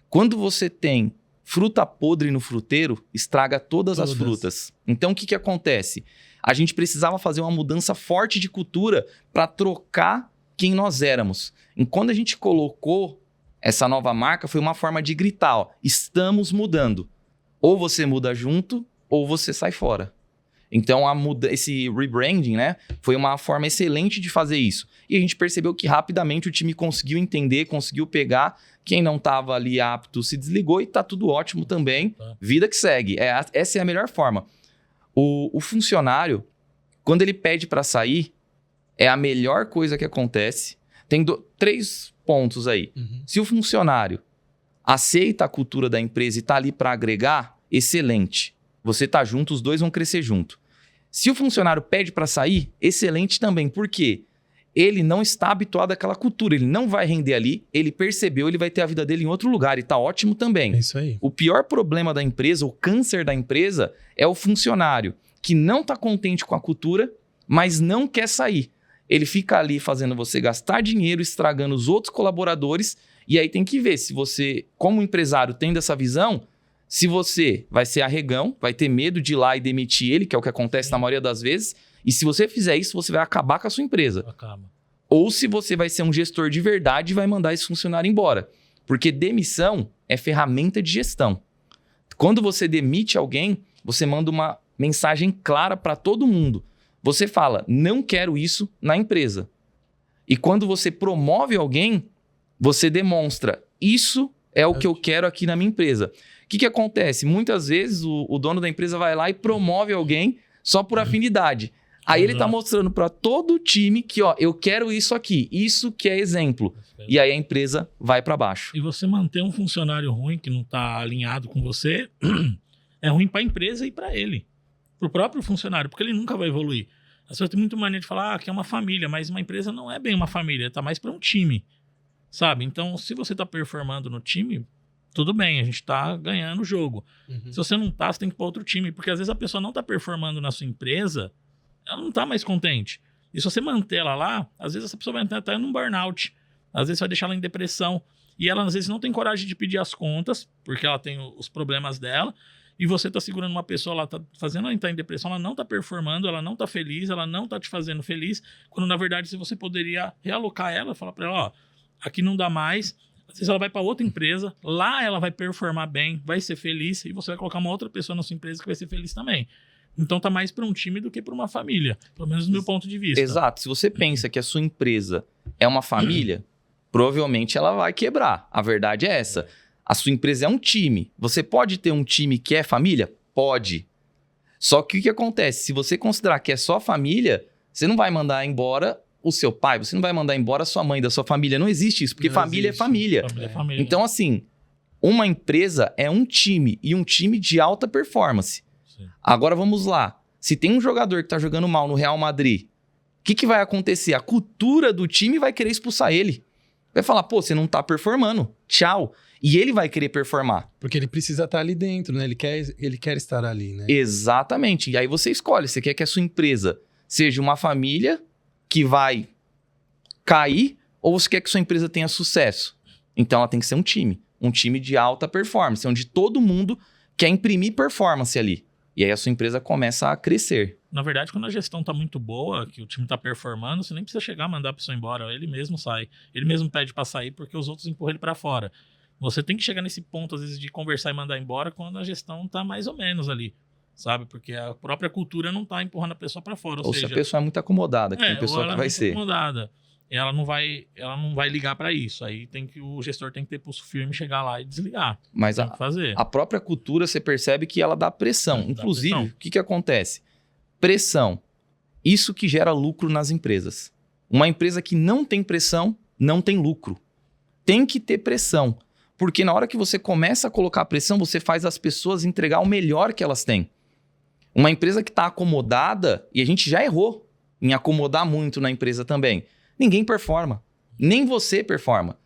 Quando você tem fruta podre no fruteiro, estraga todas as frutas. Então, o que acontece? A gente precisava fazer uma mudança forte de cultura para trocar quem nós éramos. E quando a gente colocou essa nova marca, foi uma forma de gritar, ó, estamos mudando. Ou você muda junto, ou você sai fora. Então, esse rebranding, né, foi uma forma excelente de fazer isso. E a gente percebeu que rapidamente o time conseguiu entender, conseguiu pegar. Quem não estava ali apto se desligou e tá tudo ótimo também. Vida que segue. Essa é a melhor forma. O funcionário, Quando ele pede para sair, é a melhor coisa que acontece. Tem 3 pontos aí. Se o funcionário aceita a cultura da empresa e está ali para agregar, excelente. Você está junto, os dois vão crescer junto. Se o funcionário pede para sair, excelente também. Por quê? Ele não está habituado àquela cultura, ele não vai render ali, ele percebeu, ele vai ter a vida dele em outro lugar e está ótimo também. É isso aí. O pior problema da empresa, o câncer da empresa, é o funcionário que não está contente com a cultura, mas não quer sair. Ele fica ali fazendo você gastar dinheiro, estragando os outros colaboradores, e aí tem que ver se você, como empresário, tendo essa visão, se você vai ser arregão, vai ter medo de ir lá e demitir ele, que é o que acontece na maioria das vezes, e se você fizer isso, você vai acabar com a sua empresa. Acaba. Ou se você vai ser um gestor de verdade e vai mandar esse funcionário embora. Porque demissão é ferramenta de gestão. Quando você demite alguém, você manda uma mensagem clara para todo mundo. Você fala, não quero isso na empresa. E quando você promove alguém, você demonstra, isso é o que eu quero aqui na minha empresa. O que acontece? Muitas vezes o dono da empresa vai lá e promove alguém só por afinidade. Aí ele tá mostrando para todo o time que, ó, eu quero isso aqui, isso que é exemplo. E aí a empresa vai para baixo. E você manter um funcionário ruim que não tá alinhado com você, é ruim para a empresa e para ele. Pro próprio funcionário, porque ele nunca vai evoluir. As pessoas têm muito mania de falar que é uma família, mas uma empresa não é bem uma família, tá mais para um time, sabe? Então, se você tá performando no time, tudo bem, a gente tá ganhando o jogo. Se você não tá, você tem que ir para outro time, porque às vezes a pessoa não tá performando na sua empresa, ela não tá mais contente. E se você manter ela lá, às vezes essa pessoa vai estar num burnout, às vezes vai deixar ela em depressão, e ela às vezes não tem coragem de pedir as contas, porque ela tem os problemas dela, e você tá segurando uma pessoa, ela tá fazendo ela entrar em depressão, ela não tá performando, ela não tá feliz, ela não tá te fazendo feliz, quando na verdade se você poderia realocar ela, falar pra ela, ó, aqui não dá mais, às vezes ela vai para outra empresa, lá ela vai performar bem, vai ser feliz, e você vai colocar uma outra pessoa na sua empresa que vai ser feliz também. Então tá mais para um time do que para uma família, pelo menos do meu ponto de vista. Exato. Se você pensa que a sua empresa é uma família, provavelmente ela vai quebrar. A verdade é essa. A sua empresa é um time. Você pode ter um time que é família? Pode. Só que o que acontece? Se você considerar que é só família, você não vai mandar embora o seu pai, você não vai mandar embora a sua mãe da sua família. Não existe isso, porque família é família. Família é família. Então, assim, uma empresa é um time e um time de alta performance. Agora vamos lá. Se tem um jogador que tá jogando mal no Real Madrid, o que vai acontecer? A cultura do time vai querer expulsar ele. Vai falar, pô, você não tá performando. Tchau. E ele vai querer performar. Porque ele precisa estar ali dentro, né? Ele quer estar ali, né? Exatamente. E aí você escolhe. Você quer que a sua empresa seja uma família que vai cair ou você quer que sua empresa tenha sucesso? Então ela tem que ser um time. Um time de alta performance, onde todo mundo quer imprimir performance ali. E aí a sua empresa começa a crescer. Na verdade, quando a gestão tá muito boa, que o time tá performando, você nem precisa chegar a mandar a pessoa embora. Ele mesmo sai. Ele mesmo pede para sair porque os outros empurram ele para fora. Você tem que chegar nesse ponto, às vezes, de conversar e mandar embora quando a gestão tá mais ou menos ali, sabe? Porque a própria cultura não tá empurrando a pessoa para fora. Ou seja, se a pessoa é muito acomodada, que tem pessoa que vai ser. Acomodada. Ela não vai ligar para isso. Aí o gestor tem que ter pulso firme, chegar lá e desligar. Mas a própria cultura, você percebe que ela dá pressão. Inclusive, o que acontece? Pressão. Isso que gera lucro nas empresas. Uma empresa que não tem pressão, não tem lucro. Tem que ter pressão. Porque na hora que você começa a colocar pressão, você faz as pessoas entregar o melhor que elas têm. Uma empresa que está acomodada, e a gente já errou em acomodar muito na empresa também, ninguém performa. Nem você performa.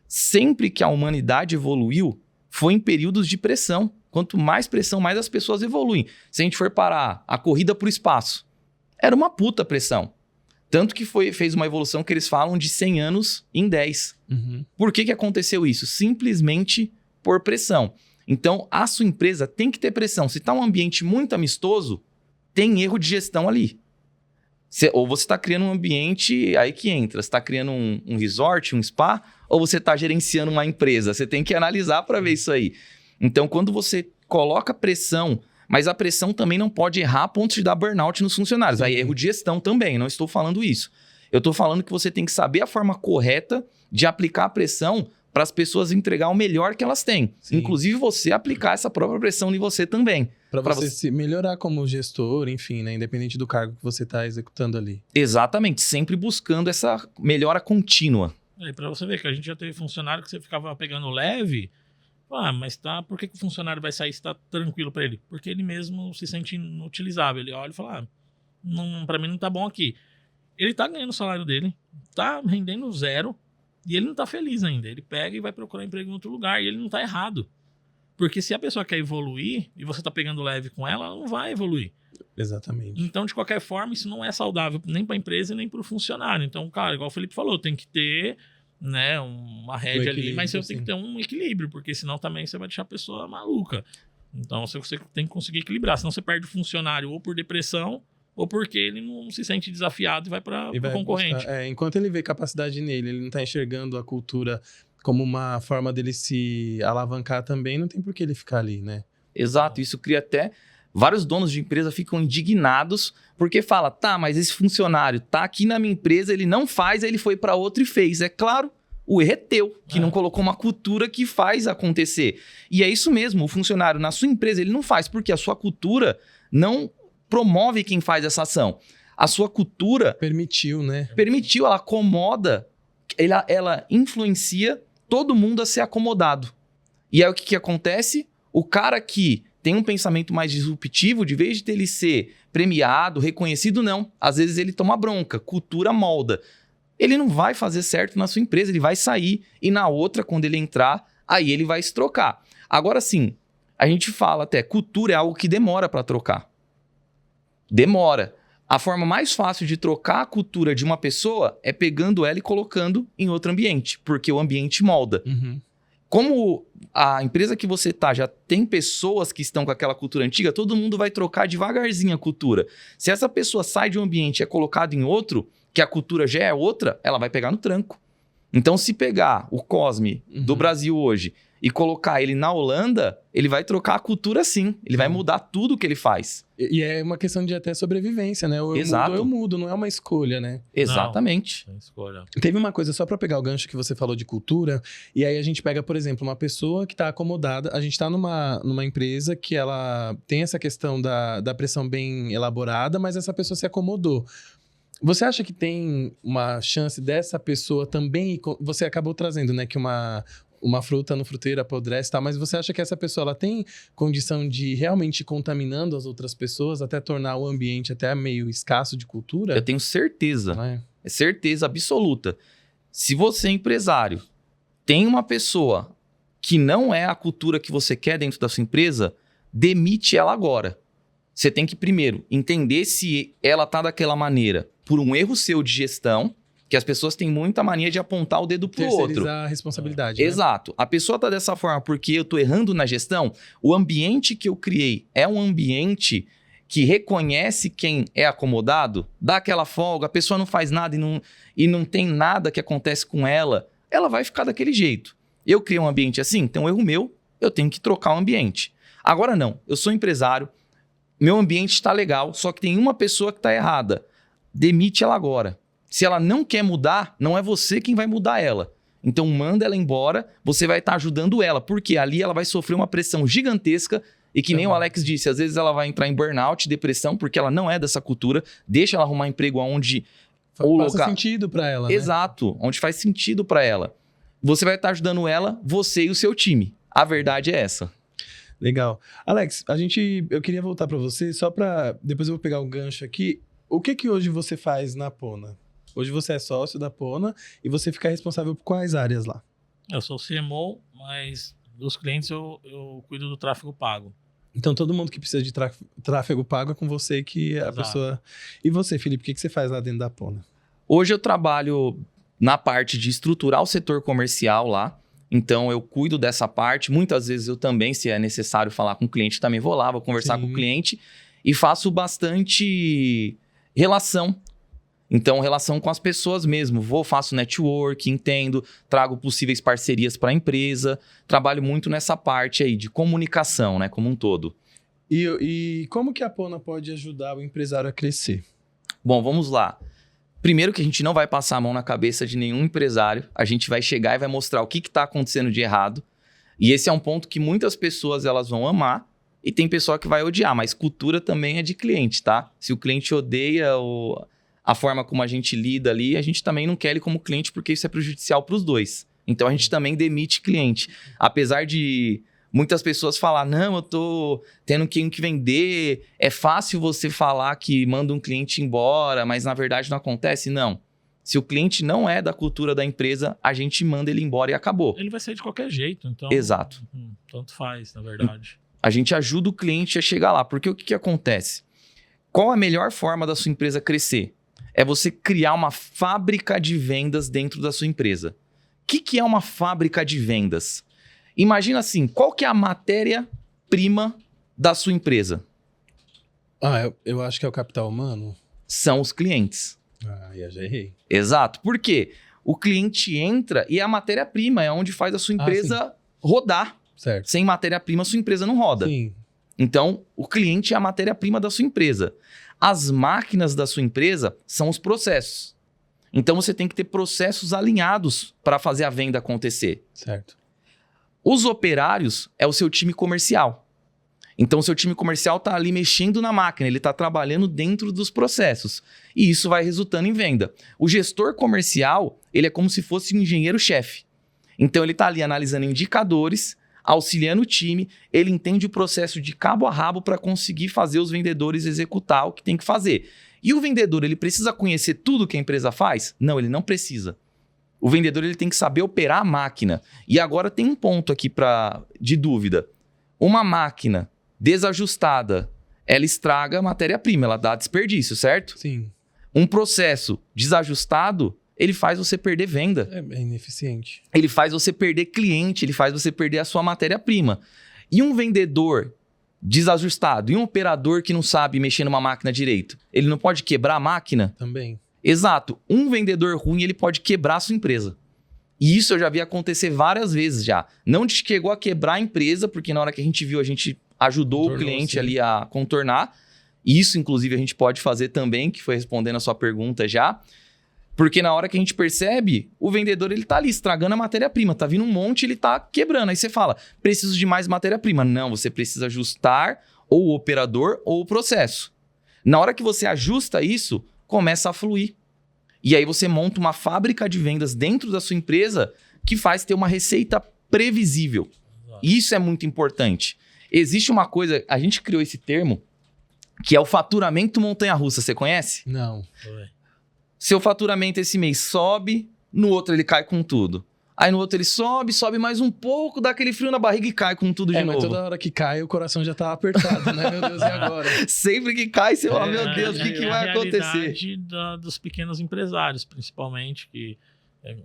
Sempre que a humanidade evoluiu, foi em períodos de pressão. Quanto mais pressão, mais as pessoas evoluem. Se a gente for parar a corrida para o espaço, era uma puta pressão. Tanto que fez uma evolução que eles falam de 100 anos em 10. Por que aconteceu isso? Simplesmente por pressão. Então, a sua empresa tem que ter pressão. Se está um ambiente muito amistoso, tem erro de gestão ali. Ou você está criando um ambiente, aí que entra. Você está criando um resort, um spa, ou você está gerenciando uma empresa? Você tem que analisar para ver isso aí. Então, quando você coloca pressão, mas a pressão também não pode errar a ponto de dar burnout nos funcionários. Aí erro de gestão também, não estou falando isso. Eu estou falando que você tem que saber a forma correta de aplicar a pressão para as pessoas entregar o melhor que elas têm. Sim. Inclusive você aplicar essa própria pressão em você também. Pra você se melhorar como gestor, enfim, né? Independente do cargo que você tá executando ali. Exatamente, sempre buscando essa melhora contínua. E pra você ver que a gente já teve funcionário que você ficava pegando leve. Mas por que o funcionário vai sair se tá tranquilo pra ele? Porque ele mesmo se sente inutilizável. Ele olha e fala, pra mim não tá bom aqui. Ele tá ganhando o salário dele, tá rendendo 0 e ele não tá feliz ainda. Ele pega e vai procurar emprego em outro lugar e ele não tá errado. Porque se a pessoa quer evoluir e você tá pegando leve com ela, ela não vai evoluir. Exatamente. Então, de qualquer forma, isso não é saudável nem pra empresa nem pro funcionário. Então, cara, igual o Felipe falou, tem que ter, né, uma rédea ali, mas você tem que ter um equilíbrio, porque senão também você vai deixar a pessoa maluca. Então, você tem que conseguir equilibrar, senão você perde o funcionário ou por depressão ou porque ele não se sente desafiado e vai para o concorrente. Enquanto ele vê capacidade nele, ele não tá enxergando a cultura como uma forma dele se alavancar também, não tem por que ele ficar ali, né? Exato, isso cria até... Vários donos de empresa ficam indignados porque fala, tá, mas esse funcionário tá aqui na minha empresa, ele não faz, aí ele foi para outro e fez. É claro, o erro é teu, que não colocou uma cultura que faz acontecer. E é isso mesmo, o funcionário na sua empresa, ele não faz, porque a sua cultura não promove quem faz essa ação. A sua cultura... Permitiu, né? Permitiu, ela acomoda, ela influencia todo mundo a ser acomodado. E aí o que acontece? O cara que tem um pensamento mais disruptivo, de vez de ele ser premiado, reconhecido, não. Às vezes ele toma bronca, cultura molda. Ele não vai fazer certo na sua empresa, ele vai sair e na outra, quando ele entrar, aí ele vai se trocar. Agora sim, a gente fala até, cultura é algo que demora para trocar. Demora. A forma mais fácil de trocar a cultura de uma pessoa é pegando ela e colocando em outro ambiente, porque o ambiente molda. Uhum. Como a empresa que você tá já tem pessoas que estão com aquela cultura antiga, todo mundo vai trocar devagarzinho a cultura. Se essa pessoa sai de um ambiente e é colocada em outro, que a cultura já é outra, ela vai pegar no tranco. Então, se pegar o Cosme do Brasil hoje e colocar ele na Holanda, ele vai trocar a cultura sim. Ele vai mudar tudo o que ele faz. E é uma questão de até sobrevivência, né? Ou eu Exato. mudo ou eu mudo, não é uma escolha, né? Exatamente. Não, escolha. Teve uma coisa, só pra pegar o gancho que você falou de cultura, e aí a gente pega, por exemplo, uma pessoa que tá acomodada, a gente tá numa empresa que ela tem essa questão da pressão bem elaborada, mas essa pessoa se acomodou. Você acha que tem uma chance dessa pessoa também... Você acabou trazendo, né, que uma fruta no fruteiro apodrece e tal, mas você acha que essa pessoa ela tem condição de realmente ir contaminando as outras pessoas até tornar o ambiente até meio escasso de cultura? Eu tenho certeza. Não é? É certeza absoluta. Se você é empresário, tem uma pessoa que não é a cultura que você quer dentro da sua empresa, demite ela agora. Você tem que primeiro entender se ela tá daquela maneira por um erro seu de gestão, que as pessoas têm muita mania de apontar o dedo pro outro. Terceirizar a responsabilidade, né? Exato. A pessoa tá dessa forma porque eu tô errando na gestão. O ambiente que eu criei é um ambiente que reconhece quem é acomodado, dá aquela folga, a pessoa não faz nada e não tem nada que acontece com ela, ela vai ficar daquele jeito. Eu criei um ambiente assim, então erro meu, eu tenho que trocar o ambiente. Agora não, eu sou empresário, meu ambiente está legal, só que tem uma pessoa que está errada. Demite ela agora. Se ela não quer mudar, não é você quem vai mudar ela. Então manda ela embora, você vai estar ajudando ela, porque ali ela vai sofrer uma pressão gigantesca e que nem o Alex disse, às vezes ela vai entrar em burnout, depressão, porque ela não é dessa cultura, deixa ela arrumar emprego onde... Faça sentido para ela, né? Exato, onde faz sentido para ela. Você vai estar ajudando ela, você e o seu time. A verdade é essa. Legal. Alex, eu queria voltar para você, só para... Depois eu vou pegar o gancho aqui. O que hoje você faz na Pona? Hoje você é sócio da Pona e você fica responsável por quais áreas lá? Eu sou CMO, mas dos clientes eu cuido do tráfego pago. Então, todo mundo que precisa de tráfego pago é com você que a pessoa... E você, Felipe, o que você faz lá dentro da Pona? Hoje eu trabalho na parte de estruturar o setor comercial lá. Então, eu cuido dessa parte. Muitas vezes eu também, se é necessário falar com o cliente, também vou lá, vou conversar com o cliente. E faço bastante relação. Então, relação com as pessoas mesmo. Faço network, entendo, trago possíveis parcerias para a empresa. Trabalho muito nessa parte aí de comunicação, né, como um todo. E como que a Pona pode ajudar o empresário a crescer? Bom, vamos lá. Primeiro que a gente não vai passar a mão na cabeça de nenhum empresário. A gente vai chegar e vai mostrar o que está acontecendo de errado. E esse é um ponto que muitas pessoas elas vão amar e tem pessoa que vai odiar, mas cultura também é de cliente, tá? Se o cliente odeia a forma como a gente lida ali, a gente também não quer ele como cliente porque isso é prejudicial para os dois. Então a gente também demite cliente. Apesar de muitas pessoas falar, não, eu tô tendo que vender, é fácil você falar que manda um cliente embora, mas na verdade não acontece, não. Se o cliente não é da cultura da empresa, a gente manda ele embora e acabou. Ele vai sair de qualquer jeito, então... Exato. Tanto faz, na verdade. A gente ajuda o cliente a chegar lá, porque o que acontece? Qual a melhor forma da sua empresa crescer? É você criar uma fábrica de vendas dentro da sua empresa. O que é uma fábrica de vendas? Imagina assim, qual que é a matéria-prima da sua empresa? Eu acho que é o capital humano. São os clientes. Eu já errei. Exato. Por quê? O cliente entra e é a matéria-prima, é onde faz a sua empresa rodar. Certo. Sem matéria-prima, a sua empresa não roda. Sim. Então, o cliente é a matéria-prima da sua empresa. As máquinas da sua empresa são os processos. Então, você tem que ter processos alinhados para fazer a venda acontecer. Certo. Os operários é o seu time comercial. Então, o seu time comercial está ali mexendo na máquina, ele está trabalhando dentro dos processos. E isso vai resultando em venda. O gestor comercial, ele é como se fosse um engenheiro-chefe. Então, ele está ali analisando indicadores, auxiliando o time, ele entende o processo de cabo a rabo para conseguir fazer os vendedores executar o que tem que fazer. E o vendedor, ele precisa conhecer tudo que a empresa faz? Não, ele não precisa. O vendedor, ele tem que saber operar a máquina. E agora tem um ponto aqui de dúvida. Uma máquina desajustada, ela estraga a matéria-prima, ela dá desperdício, certo? Sim. Um processo desajustado, ele faz você perder venda. É ineficiente. Ele faz você perder cliente, ele faz você perder a sua matéria-prima. E um vendedor desajustado, e um operador que não sabe mexer numa máquina direito, ele não pode quebrar a máquina? Também. Exato. Um vendedor ruim, ele pode quebrar a sua empresa. E isso eu já vi acontecer várias vezes já. Não chegou a quebrar a empresa, porque na hora que a gente viu, a gente ajudou o cliente ali a contornar. Isso, inclusive, a gente pode fazer também, que foi respondendo a sua pergunta já. Porque na hora que a gente percebe, o vendedor, ele tá ali estragando a matéria-prima. Tá vindo um monte, ele tá quebrando. Aí você fala, preciso de mais matéria-prima. Não, você precisa ajustar ou o operador ou o processo. Na hora que você ajusta isso, começa a fluir. E aí você monta uma fábrica de vendas dentro da sua empresa que faz ter uma receita previsível. Isso é muito importante. Existe uma coisa, a gente criou esse termo, que é o faturamento montanha-russa. Você conhece? Não. Seu faturamento esse mês sobe, no outro ele cai com tudo. Aí no outro ele sobe mais um pouco, dá aquele frio na barriga e cai com tudo de novo. Mas toda hora que cai, o coração já tá apertado, né? Meu Deus, e agora? Sempre que cai, você fala, meu Deus, o que vai acontecer? É a realidade dos pequenos empresários, principalmente, que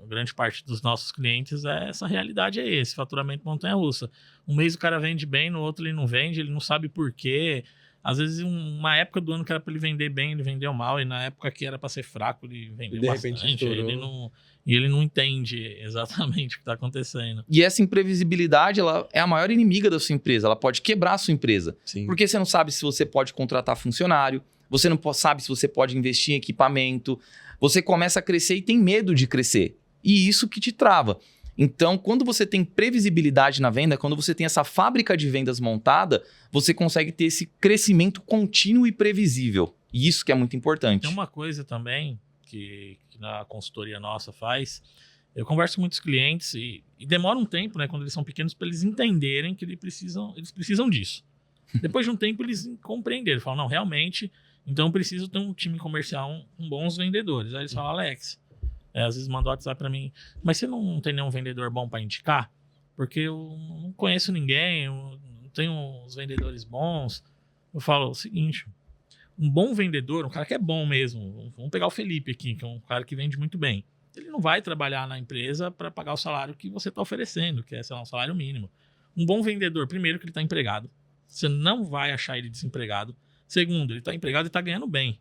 grande parte dos nossos clientes essa realidade é esse, faturamento montanha-russa. Um mês o cara vende bem, no outro ele não vende, ele não sabe por quê. Às vezes, uma época do ano que era para ele vender bem, ele vendeu mal, e na época que era para ser fraco, ele vendeu bastante. Ele não entende exatamente o que está acontecendo. E essa imprevisibilidade, ela é a maior inimiga da sua empresa. Ela pode quebrar a sua empresa. Sim. Porque você não sabe se você pode contratar funcionário, você não sabe se você pode investir em equipamento, você começa a crescer e tem medo de crescer. E isso que te trava. Então, quando você tem previsibilidade na venda, quando você tem essa fábrica de vendas montada, você consegue ter esse crescimento contínuo e previsível. E isso que é muito importante. Tem uma coisa também que na consultoria nossa faz, eu converso com muitos clientes e demora um tempo, né, quando eles são pequenos, para eles entenderem que eles precisam disso. Depois de um tempo, eles compreenderam, falam, não, realmente, então eu preciso ter um time comercial com bons vendedores. Aí eles falam, Alex, às vezes mandam WhatsApp para mim, mas você não tem nenhum vendedor bom para indicar? Porque eu não conheço ninguém, eu não tenho os vendedores bons. Eu falo o seguinte, um bom vendedor, um cara que é bom mesmo, vamos pegar o Felipe aqui, que é um cara que vende muito bem. Ele não vai trabalhar na empresa para pagar o salário que você está oferecendo, que é, sei lá, um salário mínimo. Um bom vendedor, primeiro, que ele está empregado. Você não vai achar ele desempregado. Segundo, ele está empregado e está ganhando bem.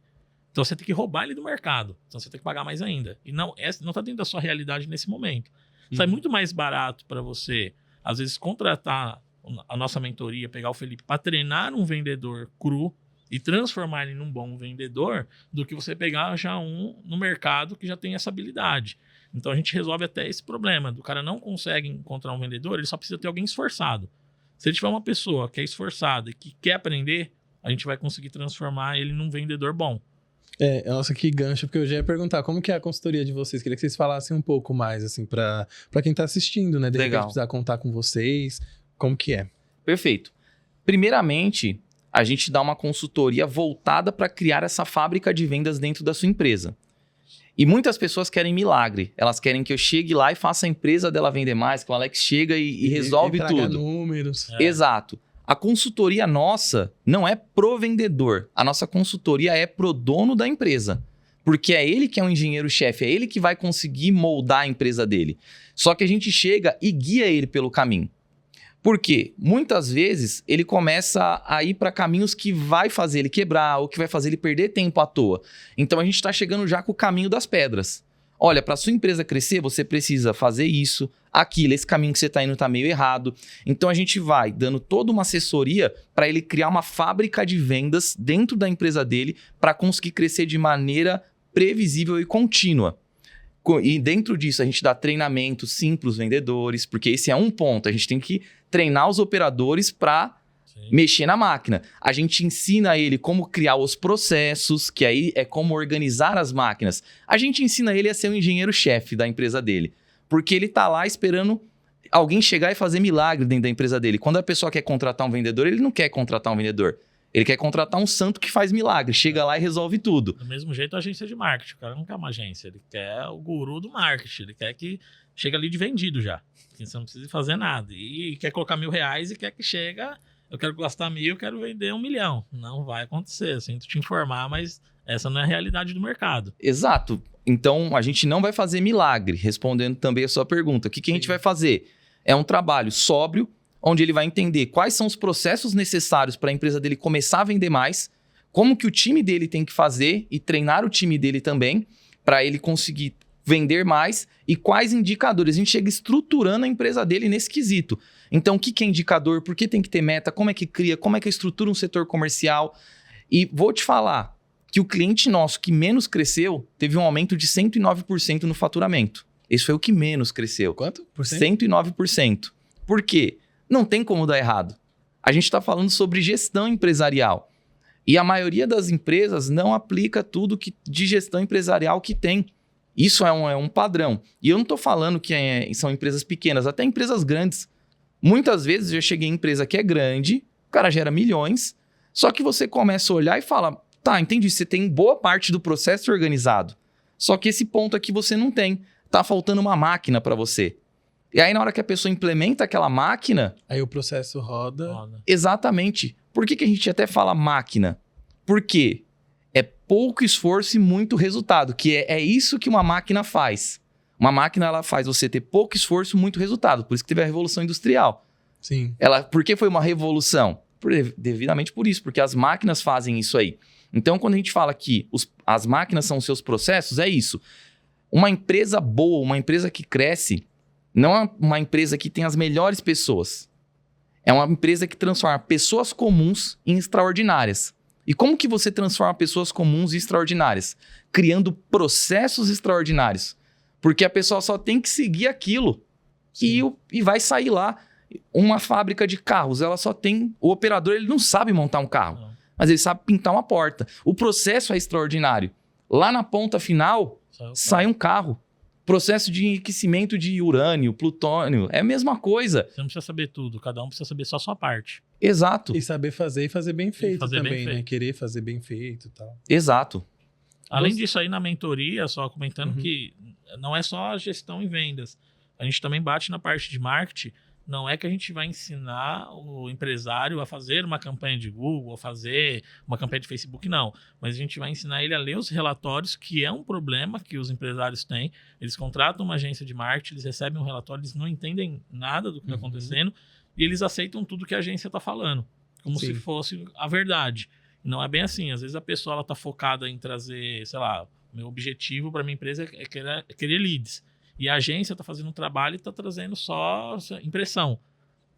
Então você tem que roubar ele do mercado. Então você tem que pagar mais ainda. E não está dentro da sua realidade nesse momento. Sai muito mais barato para você, às vezes, contratar a nossa mentoria, pegar o Felipe para treinar um vendedor cru e transformar ele num bom vendedor, do que você pegar já um no mercado que já tem essa habilidade. Então a gente resolve até esse problema. Do cara não consegue encontrar um vendedor, ele só precisa ter alguém esforçado. Se ele tiver uma pessoa que é esforçada e que quer aprender, a gente vai conseguir transformar ele num vendedor bom. Nossa, que gancho, porque eu já ia perguntar como que é a consultoria de vocês. Queria que vocês falassem um pouco mais, assim, pra quem tá assistindo, né? De repente precisar contar com vocês, como que é? Perfeito. Primeiramente, a gente dá uma consultoria voltada para criar essa fábrica de vendas dentro da sua empresa. E muitas pessoas querem milagre. Elas querem que eu chegue lá e faça a empresa dela vender mais, que o Alex chega e resolve tudo. Números. Exato. A consultoria nossa não é pro vendedor. A nossa consultoria é pro dono da empresa. Porque é ele que é o engenheiro-chefe, é ele que vai conseguir moldar a empresa dele. Só que a gente chega e guia ele pelo caminho. Por quê? Muitas vezes ele começa a ir para caminhos que vai fazer ele quebrar ou que vai fazer ele perder tempo à toa. Então a gente está chegando já com o caminho das pedras. Olha, para sua empresa crescer, você precisa fazer isso, aquilo, esse caminho que você está indo está meio errado. Então a gente vai dando toda uma assessoria para ele criar uma fábrica de vendas dentro da empresa dele para conseguir crescer de maneira previsível e contínua. E dentro disso a gente dá treinamento sim para os vendedores, porque esse é um ponto. A gente tem que treinar os operadores para mexer na máquina. A gente ensina ele como criar os processos, que aí é como organizar as máquinas. A gente ensina ele a ser o engenheiro-chefe da empresa dele, porque ele tá lá esperando alguém chegar e fazer milagre dentro da empresa dele. Quando a pessoa quer contratar um vendedor, ele não quer contratar um vendedor. Ele quer contratar um santo que faz milagre, chega lá e resolve tudo. Do mesmo jeito, a agência de marketing. O cara não quer uma agência, ele quer o guru do marketing. Ele quer que chegue ali de vendido já. Que você não precisa fazer nada. E quer colocar R$1.000 e quer que chega... Eu quero gastar 1.000, eu quero vender 1 milhão. Não vai acontecer, sinto te informar, mas essa não é a realidade do mercado. Exato. Então, a gente não vai fazer milagre, respondendo também a sua pergunta. O que a gente vai fazer? É um trabalho sóbrio, onde ele vai entender quais são os processos necessários para a empresa dele começar a vender mais, como que o time dele tem que fazer e treinar o time dele também, para ele conseguir vender mais e quais indicadores. A gente chega estruturando a empresa dele nesse quesito. Então, o que é indicador? Por que tem que ter meta? Como é que cria? Como é que estrutura um setor comercial? E vou te falar que o cliente nosso que menos cresceu teve um aumento de 109% no faturamento. Esse foi o que menos cresceu. Quanto? 109%. Por quê? Não tem como dar errado. A gente está falando sobre gestão empresarial. E a maioria das empresas não aplica tudo de gestão empresarial que tem. Isso é um padrão. E eu não estou falando que são empresas pequenas, até empresas grandes. Muitas vezes eu já cheguei em empresa que é grande, o cara gera milhões, só que você começa a olhar e fala, tá, entendi, você tem boa parte do processo organizado, só que esse ponto aqui você não tem, tá faltando uma máquina para você. E aí na hora que a pessoa implementa aquela máquina... Aí o processo roda. Exatamente. Por que a gente até fala máquina? Porque é pouco esforço e muito resultado, que é isso que uma máquina faz. Uma máquina, ela faz você ter pouco esforço e muito resultado. Por isso que teve a Revolução Industrial. Sim. Por que foi uma revolução? Devidamente por isso, porque as máquinas fazem isso aí. Então, quando a gente fala que as máquinas são os seus processos, é isso. Uma empresa boa, uma empresa que cresce, não é uma empresa que tem as melhores pessoas. É uma empresa que transforma pessoas comuns em extraordinárias. E como que você transforma pessoas comuns em extraordinárias? Criando processos extraordinários. Porque a pessoa só tem que seguir aquilo e vai sair lá. Uma fábrica de carros, ela só tem... O operador, ele não sabe montar um carro, mas ele sabe pintar uma porta. O processo é extraordinário. Lá na ponta final, sai um carro. Processo de enriquecimento de urânio, plutônio, é a mesma coisa. Você não precisa saber tudo, cada um precisa saber só a sua parte. Exato. E saber fazer e fazer bem feito também, bem feito. né? Querer fazer bem feito e tal. Exato. Além disso aí na mentoria, só comentando que não é só a gestão e vendas. A gente também bate na parte de marketing. Não é que a gente vai ensinar o empresário a fazer uma campanha de Google, a fazer uma campanha de Facebook, não. Mas a gente vai ensinar ele a ler os relatórios, que é um problema que os empresários têm. Eles contratam uma agência de marketing, eles recebem um relatório, eles não entendem nada do que está acontecendo e eles aceitam tudo que a agência está falando, como se fosse a verdade. Não é bem assim. Às vezes a pessoa está focada em trazer, sei lá, meu objetivo para minha empresa é querer leads. E a agência está fazendo um trabalho e está trazendo só impressão.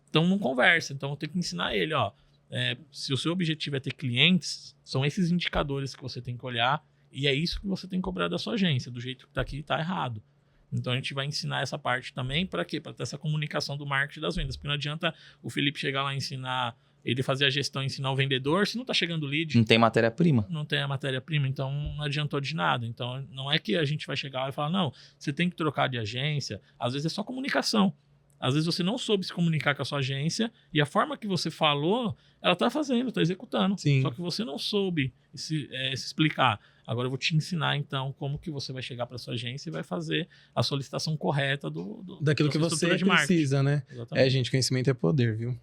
Então não conversa. Então eu tenho que ensinar ele, se o seu objetivo é ter clientes, são esses indicadores que você tem que olhar e é isso que você tem que cobrar da sua agência. Do jeito que está aqui, está errado. Então a gente vai ensinar essa parte também para quê? Para ter essa comunicação do marketing das vendas. Porque não adianta o Felipe chegar lá e ensinar, ele fazer a gestão, ensinar o vendedor, se não está chegando lead. Não tem matéria-prima. Não tem a matéria-prima, então não adiantou de nada. Então não é que a gente vai chegar lá e falar, não, você tem que trocar de agência. Às vezes é só comunicação. Às vezes você não soube se comunicar com a sua agência e a forma que você falou, ela está fazendo, está executando. Sim. Só que você não soube se explicar. Agora eu vou te ensinar, então, como que você vai chegar para sua agência e vai fazer a solicitação correta daquilo que você precisa, né? Exatamente. Gente, conhecimento é poder, viu?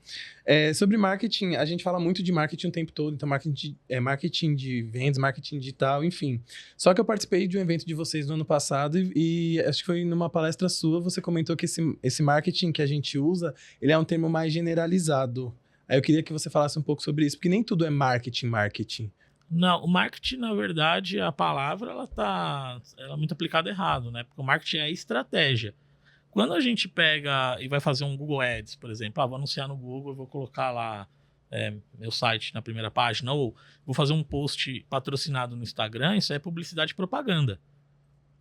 Sobre marketing, a gente fala muito de marketing o tempo todo, então marketing de vendas, marketing digital, enfim. Só que eu participei de um evento de vocês no ano passado e acho que foi numa palestra sua, você comentou que esse marketing que a gente usa, ele é um termo mais generalizado. Aí eu queria que você falasse um pouco sobre isso, porque nem tudo é marketing. Não, o marketing, na verdade, a palavra, ela é muito aplicada errado, né? Porque o marketing é estratégia. Quando a gente pega e vai fazer um Google Ads, por exemplo, vou anunciar no Google, vou colocar lá meu site na primeira página, ou vou fazer um post patrocinado no Instagram, isso é publicidade e propaganda.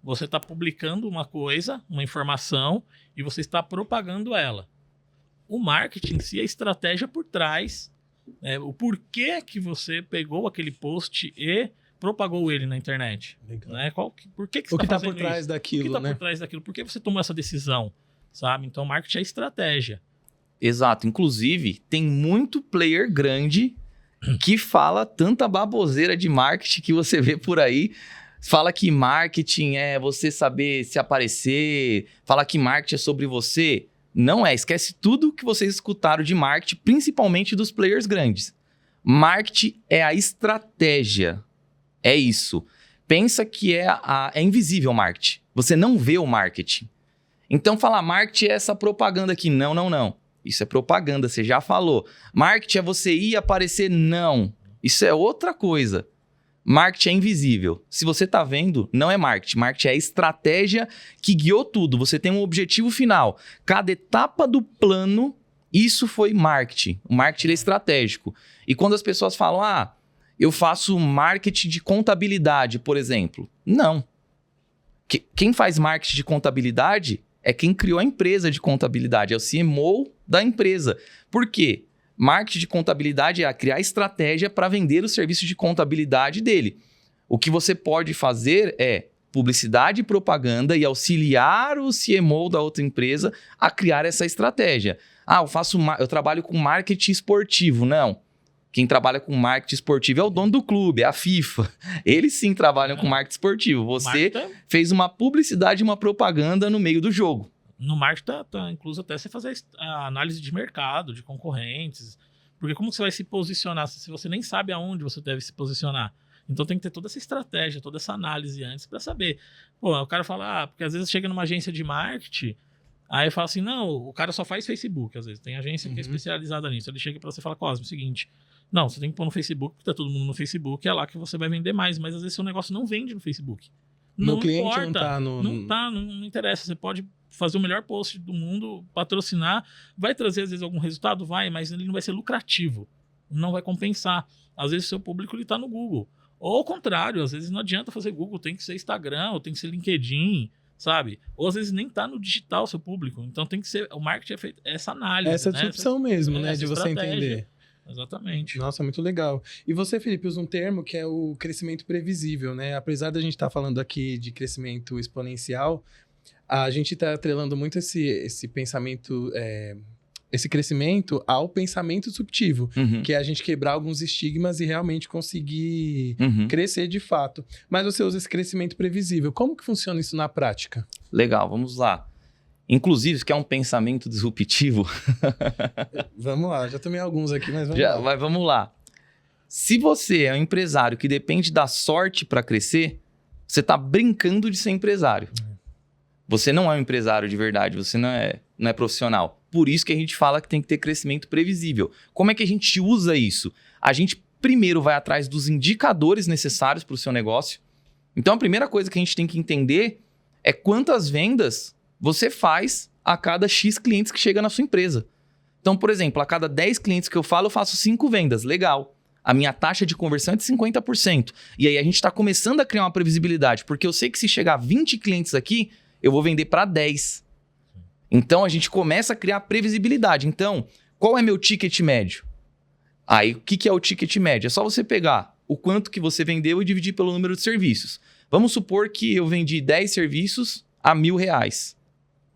Você está publicando uma coisa, uma informação, e você está propagando ela. O marketing em si é a estratégia por trás, o porquê que você pegou aquele post e propagou ele na internet. Né? Por que você o que está está por trás daquilo, O que está né? por trás daquilo? Por que você tomou essa decisão? Sabe? Então, marketing é estratégia. Exato. Inclusive, tem muito player grande que fala tanta baboseira de marketing que você vê por aí. Fala que marketing é você saber se aparecer, fala que marketing é sobre você. Não é, esquece tudo que vocês escutaram de marketing, principalmente dos players grandes. Marketing é a estratégia, é isso. Pensa que é invisível o marketing, você não vê o marketing. Então falar marketing é essa propaganda aqui, não. Isso é propaganda, você já falou. Marketing é você ir aparecer, não. Isso é outra coisa. Marketing é invisível. Se você está vendo, não é marketing. Marketing é a estratégia que guiou tudo. Você tem um objetivo final. Cada etapa do plano, isso foi marketing. O marketing é estratégico. E quando as pessoas falam, eu faço marketing de contabilidade, por exemplo. Não. Quem faz marketing de contabilidade é quem criou a empresa de contabilidade. É o CMO da empresa. Por quê? Marketing de contabilidade é criar estratégia para vender o serviço de contabilidade dele. O que você pode fazer é publicidade e propaganda e auxiliar o CMO da outra empresa a criar essa estratégia. Eu trabalho com marketing esportivo. Não. Quem trabalha com marketing esportivo é o dono do clube, é a FIFA. Eles sim trabalham com marketing esportivo. Você fez uma publicidade e uma propaganda no meio do jogo. No marketing tá incluso até você fazer a análise de mercado, de concorrentes. Porque como você vai se posicionar se você nem sabe aonde você deve se posicionar? Então tem que ter toda essa estratégia, toda essa análise antes para saber. O cara fala, porque às vezes chega numa agência de marketing, aí fala assim, não, o cara só faz Facebook, às vezes. Tem agência que é especializada nisso. Ele chega para você e fala, Cosme, é o seguinte, não, você tem que pôr no Facebook, porque tá todo mundo no Facebook, é lá que você vai vender mais. Mas às vezes seu negócio não vende no Facebook. Meu cliente não tá no... Não interessa. Você pode fazer o melhor post do mundo, patrocinar, vai trazer às vezes algum resultado, mas ele não vai ser lucrativo, não vai compensar. Às vezes o seu público ele tá no Google. Ou ao contrário, às vezes não adianta fazer Google, tem que ser Instagram, ou tem que ser LinkedIn, sabe? Ou às vezes nem tá no digital o seu público. Então tem que ser, o marketing é feito essa análise, essa disrupção mesmo, né, de você estratégia. entender. Exatamente. Nossa, muito legal. E você, Felipe, usa um termo que é o crescimento previsível, né? Apesar da gente estar falando aqui de crescimento exponencial, a gente está atrelando muito esse pensamento, esse crescimento ao pensamento disruptivo, que é a gente quebrar alguns estigmas e realmente conseguir crescer de fato. Mas você usa esse crescimento previsível. Como que funciona isso na prática? Legal, vamos lá. Inclusive, que é um pensamento disruptivo. Vamos lá, já tomei alguns aqui, mas vamos lá. Vamos lá. Se você é um empresário que depende da sorte para crescer, você está brincando de ser empresário. Você não é um empresário de verdade, você não é profissional. Por isso que a gente fala que tem que ter crescimento previsível. Como é que a gente usa isso? A gente primeiro vai atrás dos indicadores necessários para o seu negócio. Então, a primeira coisa que a gente tem que entender é quantas vendas você faz a cada X clientes que chega na sua empresa. Então, por exemplo, a cada 10 clientes que eu falo, eu faço 5 vendas. Legal. A minha taxa de conversão é de 50%. E aí a gente está começando a criar uma previsibilidade, porque eu sei que se chegar 20 clientes aqui, eu vou vender para 10. Então, a gente começa a criar previsibilidade. Então, qual é meu ticket médio? Aí, o que é o ticket médio? É só você pegar o quanto que você vendeu e dividir pelo número de serviços. Vamos supor que eu vendi 10 serviços a R$1.000.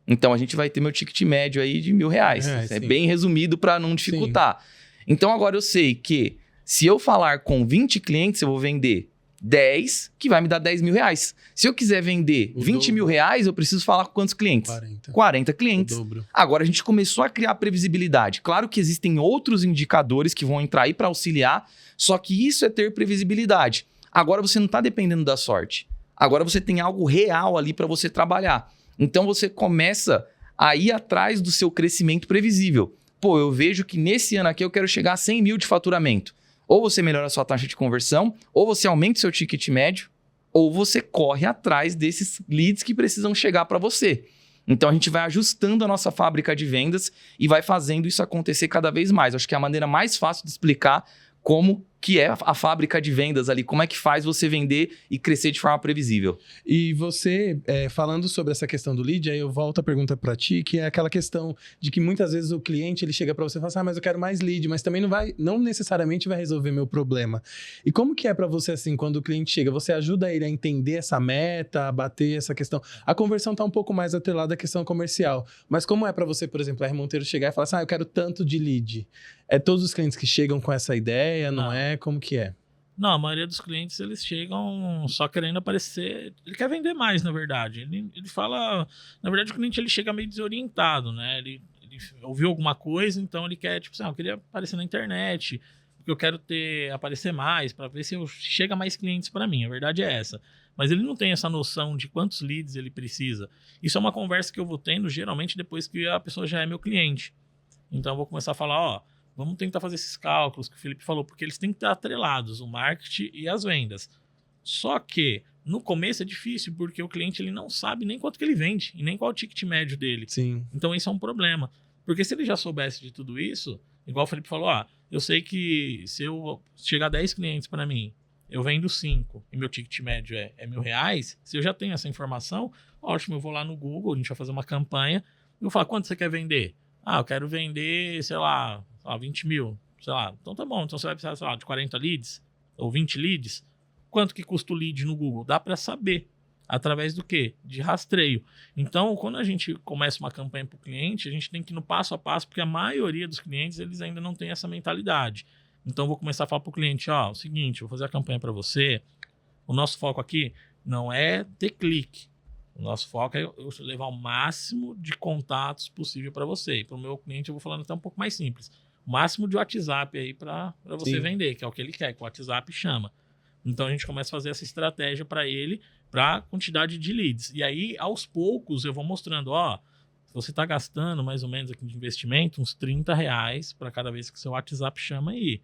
Então, a gente vai ter meu ticket médio aí de R$1.000. É bem resumido para não dificultar. Sim. Então, agora eu sei que se eu falar com 20 clientes, eu vou vender 10, que vai me dar R$10.000. Se eu quiser vender R$20.000, eu preciso falar com quantos clientes? 40 clientes. Agora, a gente começou a criar previsibilidade. Claro que existem outros indicadores que vão entrar aí para auxiliar, só que isso é ter previsibilidade. Agora, você não está dependendo da sorte. Agora, você tem algo real ali para você trabalhar. Então, você começa a ir atrás do seu crescimento previsível. Pô, eu vejo que nesse ano aqui eu quero chegar a 100 mil de faturamento. Ou você melhora a sua taxa de conversão, ou você aumenta o seu ticket médio, ou você corre atrás desses leads que precisam chegar para você. Então, a gente vai ajustando a nossa fábrica de vendas e vai fazendo isso acontecer cada vez mais. Acho que é a maneira mais fácil de explicar como que é a fábrica de vendas ali, como é que faz você vender e crescer de forma previsível. E você, falando sobre essa questão do lead, aí eu volto a pergunta para ti, que é aquela questão de que muitas vezes o cliente ele chega para você e fala assim, mas eu quero mais lead, mas também não necessariamente vai resolver meu problema. E como que é para você assim, quando o cliente chega, você ajuda ele a entender essa meta, a bater essa questão? A conversão tá um pouco mais atrelada à questão comercial, mas como é para você, por exemplo, a R. Monteiro chegar e falar assim, eu quero tanto de lead? É todos os clientes que chegam com essa ideia, não é? Como que é? Não, a maioria dos clientes, eles chegam só querendo aparecer... Ele quer vender mais, na verdade. Ele fala... Na verdade, o cliente ele chega meio desorientado, né? Ele ouviu alguma coisa, então ele quer, tipo assim, eu queria aparecer na internet, porque eu quero aparecer mais, para ver se chega mais clientes para mim. A verdade é essa. Mas ele não tem essa noção de quantos leads ele precisa. Isso é uma conversa que eu vou tendo, geralmente, depois que a pessoa já é meu cliente. Então, eu vou começar a falar, vamos tentar fazer esses cálculos que o Felipe falou, porque eles têm que estar atrelados, o marketing e as vendas. Só que, no começo é difícil, porque o cliente ele não sabe nem quanto que ele vende, e nem qual é o ticket médio dele. Sim. Então, isso é um problema. Porque se ele já soubesse de tudo isso, igual o Felipe falou, eu sei que se eu chegar 10 clientes para mim, eu vendo 5, e meu ticket médio é R$1.000, se eu já tenho essa informação, ótimo, eu vou lá no Google, a gente vai fazer uma campanha, e vou falar, quanto você quer vender? Eu quero vender, sei lá, 20 mil, sei lá. Então tá bom, então você vai precisar, sei lá, de 40 leads ou 20 leads. Quanto que custa o lead no Google? Dá para saber. Através do quê? De rastreio. Então, quando a gente começa uma campanha para o cliente, a gente tem que ir no passo a passo, porque a maioria dos clientes, eles ainda não tem essa mentalidade. Então, eu vou começar a falar para o cliente, o seguinte, eu vou fazer a campanha para você. O nosso foco aqui não é ter clique. O nosso foco é eu levar o máximo de contatos possível para você. E para o meu cliente, eu vou falando até um pouco mais simples. O máximo de WhatsApp aí para você vender, que é o que ele quer, que o WhatsApp chama. Então, a gente começa a fazer essa estratégia para ele, para a quantidade de leads. E aí, aos poucos, eu vou mostrando, se você está gastando mais ou menos aqui de investimento, uns R$30 para cada vez que seu WhatsApp chama aí.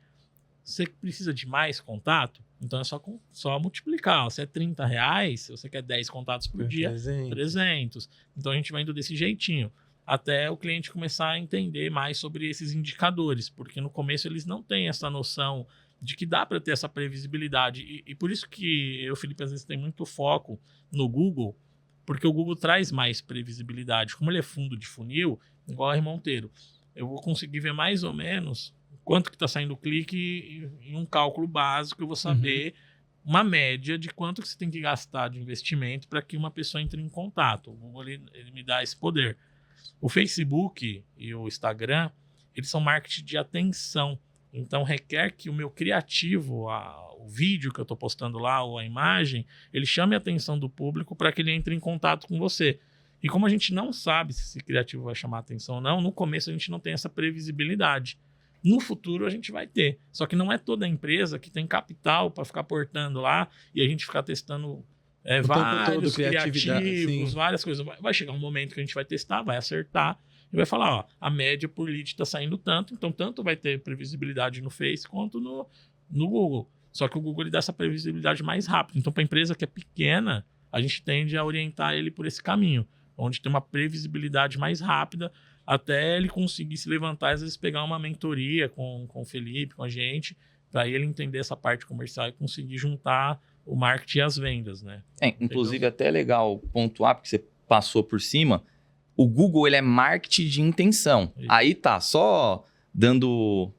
Você precisa de mais contato? Então é só multiplicar. Se é R$30, se você quer 10 contatos por dia, 300. Então a gente vai indo desse jeitinho. Até o cliente começar a entender mais sobre esses indicadores. Porque no começo eles não têm essa noção de que dá para ter essa previsibilidade. E por isso que eu, Felipe, às vezes tem muito foco no Google, porque o Google traz mais previsibilidade. Como ele é fundo de funil, igual a R. Monteiro, eu vou conseguir ver mais ou menos quanto que está saindo o clique em um cálculo básico, eu vou saber uma média de quanto que você tem que gastar de investimento para que uma pessoa entre em contato. O Google ele me dá esse poder. O Facebook e o Instagram, eles são marketing de atenção. Então, requer que o meu criativo, o vídeo que eu estou postando lá, ou a imagem, ele chame a atenção do público para que ele entre em contato com você. E como a gente não sabe se esse criativo vai chamar a atenção ou não, no começo a gente não tem essa previsibilidade. No futuro a gente vai ter. Só que não é toda empresa que tem capital para ficar portando lá e a gente ficar testando vários criativos, várias coisas. Vai chegar um momento que a gente vai testar, vai acertar e vai falar, a média por lead está saindo tanto, então tanto vai ter previsibilidade no Face quanto no Google. Só que o Google ele dá essa previsibilidade mais rápido. Então, para a empresa que é pequena, a gente tende a orientar ele por esse caminho, onde tem uma previsibilidade mais rápida até ele conseguir se levantar e às vezes pegar uma mentoria com o Felipe, com a gente, para ele entender essa parte comercial e conseguir juntar o marketing e as vendas, né? Inclusive, até é legal pontuar, porque você passou por cima, o Google ele é marketing de intenção. Isso. Aí tá, só dando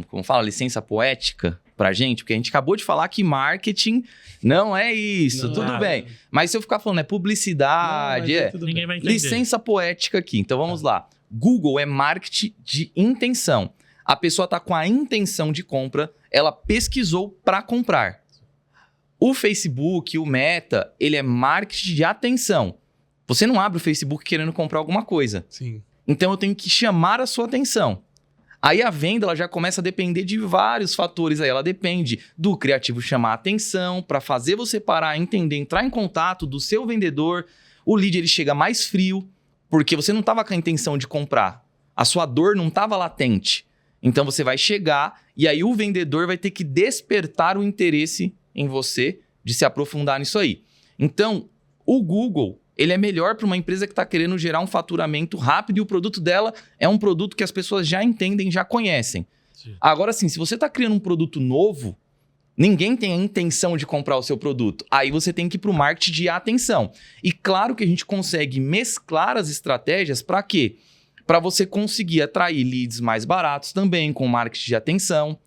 como fala, licença poética pra gente, porque a gente acabou de falar que marketing não é isso, Não, tudo bem. Mas se eu ficar falando publicidade, Ninguém vai entender. licença poética aqui. Então vamos lá. Google é marketing de intenção. A pessoa tá com a intenção de compra, ela pesquisou para comprar. O Facebook, o Meta, ele é marketing de atenção. Você não abre o Facebook querendo comprar alguma coisa. Sim. Então eu tenho que chamar a sua atenção. Aí a venda ela já começa a depender de vários fatores aí. Ela depende do criativo chamar a atenção, para fazer você parar, entender, entrar em contato do seu vendedor. O lead ele chega mais frio, porque você não estava com a intenção de comprar. A sua dor não estava latente. Então você vai chegar e aí o vendedor vai ter que despertar o interesse em você de se aprofundar nisso aí. Então, o Google ele é melhor para uma empresa que está querendo gerar um faturamento rápido e o produto dela é um produto que as pessoas já entendem, já conhecem. Sim. Agora sim, se você está criando um produto novo, ninguém tem a intenção de comprar o seu produto. Aí você tem que ir para o marketing de atenção. E claro que a gente consegue mesclar as estratégias para quê? Para você conseguir atrair leads mais baratos também com o marketing de atenção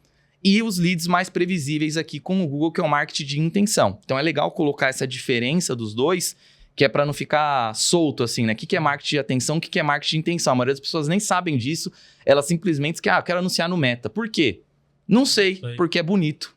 e os leads mais previsíveis aqui com o Google, que é o marketing de intenção. Então é legal colocar essa diferença dos dois, que é para não ficar solto assim, né? O que é marketing de atenção, o que é marketing de intenção? A maioria das pessoas nem sabem disso, elas simplesmente dizem que, eu quero anunciar no Meta. Por quê? Não sei, porque é bonito.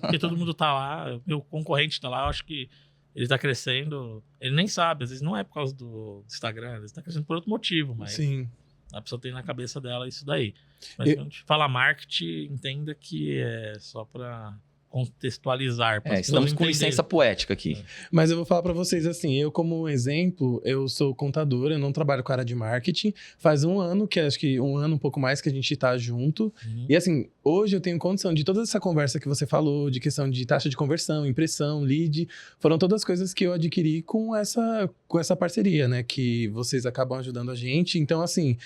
Porque todo mundo tá lá, meu concorrente tá lá, eu acho que ele tá crescendo, ele nem sabe, às vezes não é por causa do Instagram, às vezes tá crescendo por outro motivo, mas Sim. a pessoa tem na cabeça dela isso daí. Mas quando a gente fala marketing, entenda que é só para contextualizar. Para estamos com licença poética aqui. Mas eu vou falar pra vocês assim, eu como exemplo, eu sou contador, eu não trabalho com a área de marketing. Faz um ano, que acho que um ano, um pouco mais, que a gente tá junto. Uhum. E assim, hoje eu tenho condição de toda essa conversa que você falou, de questão de taxa de conversão, impressão, lead, foram todas coisas que eu adquiri com essa parceria, né? Que vocês acabam ajudando a gente. Então, assim,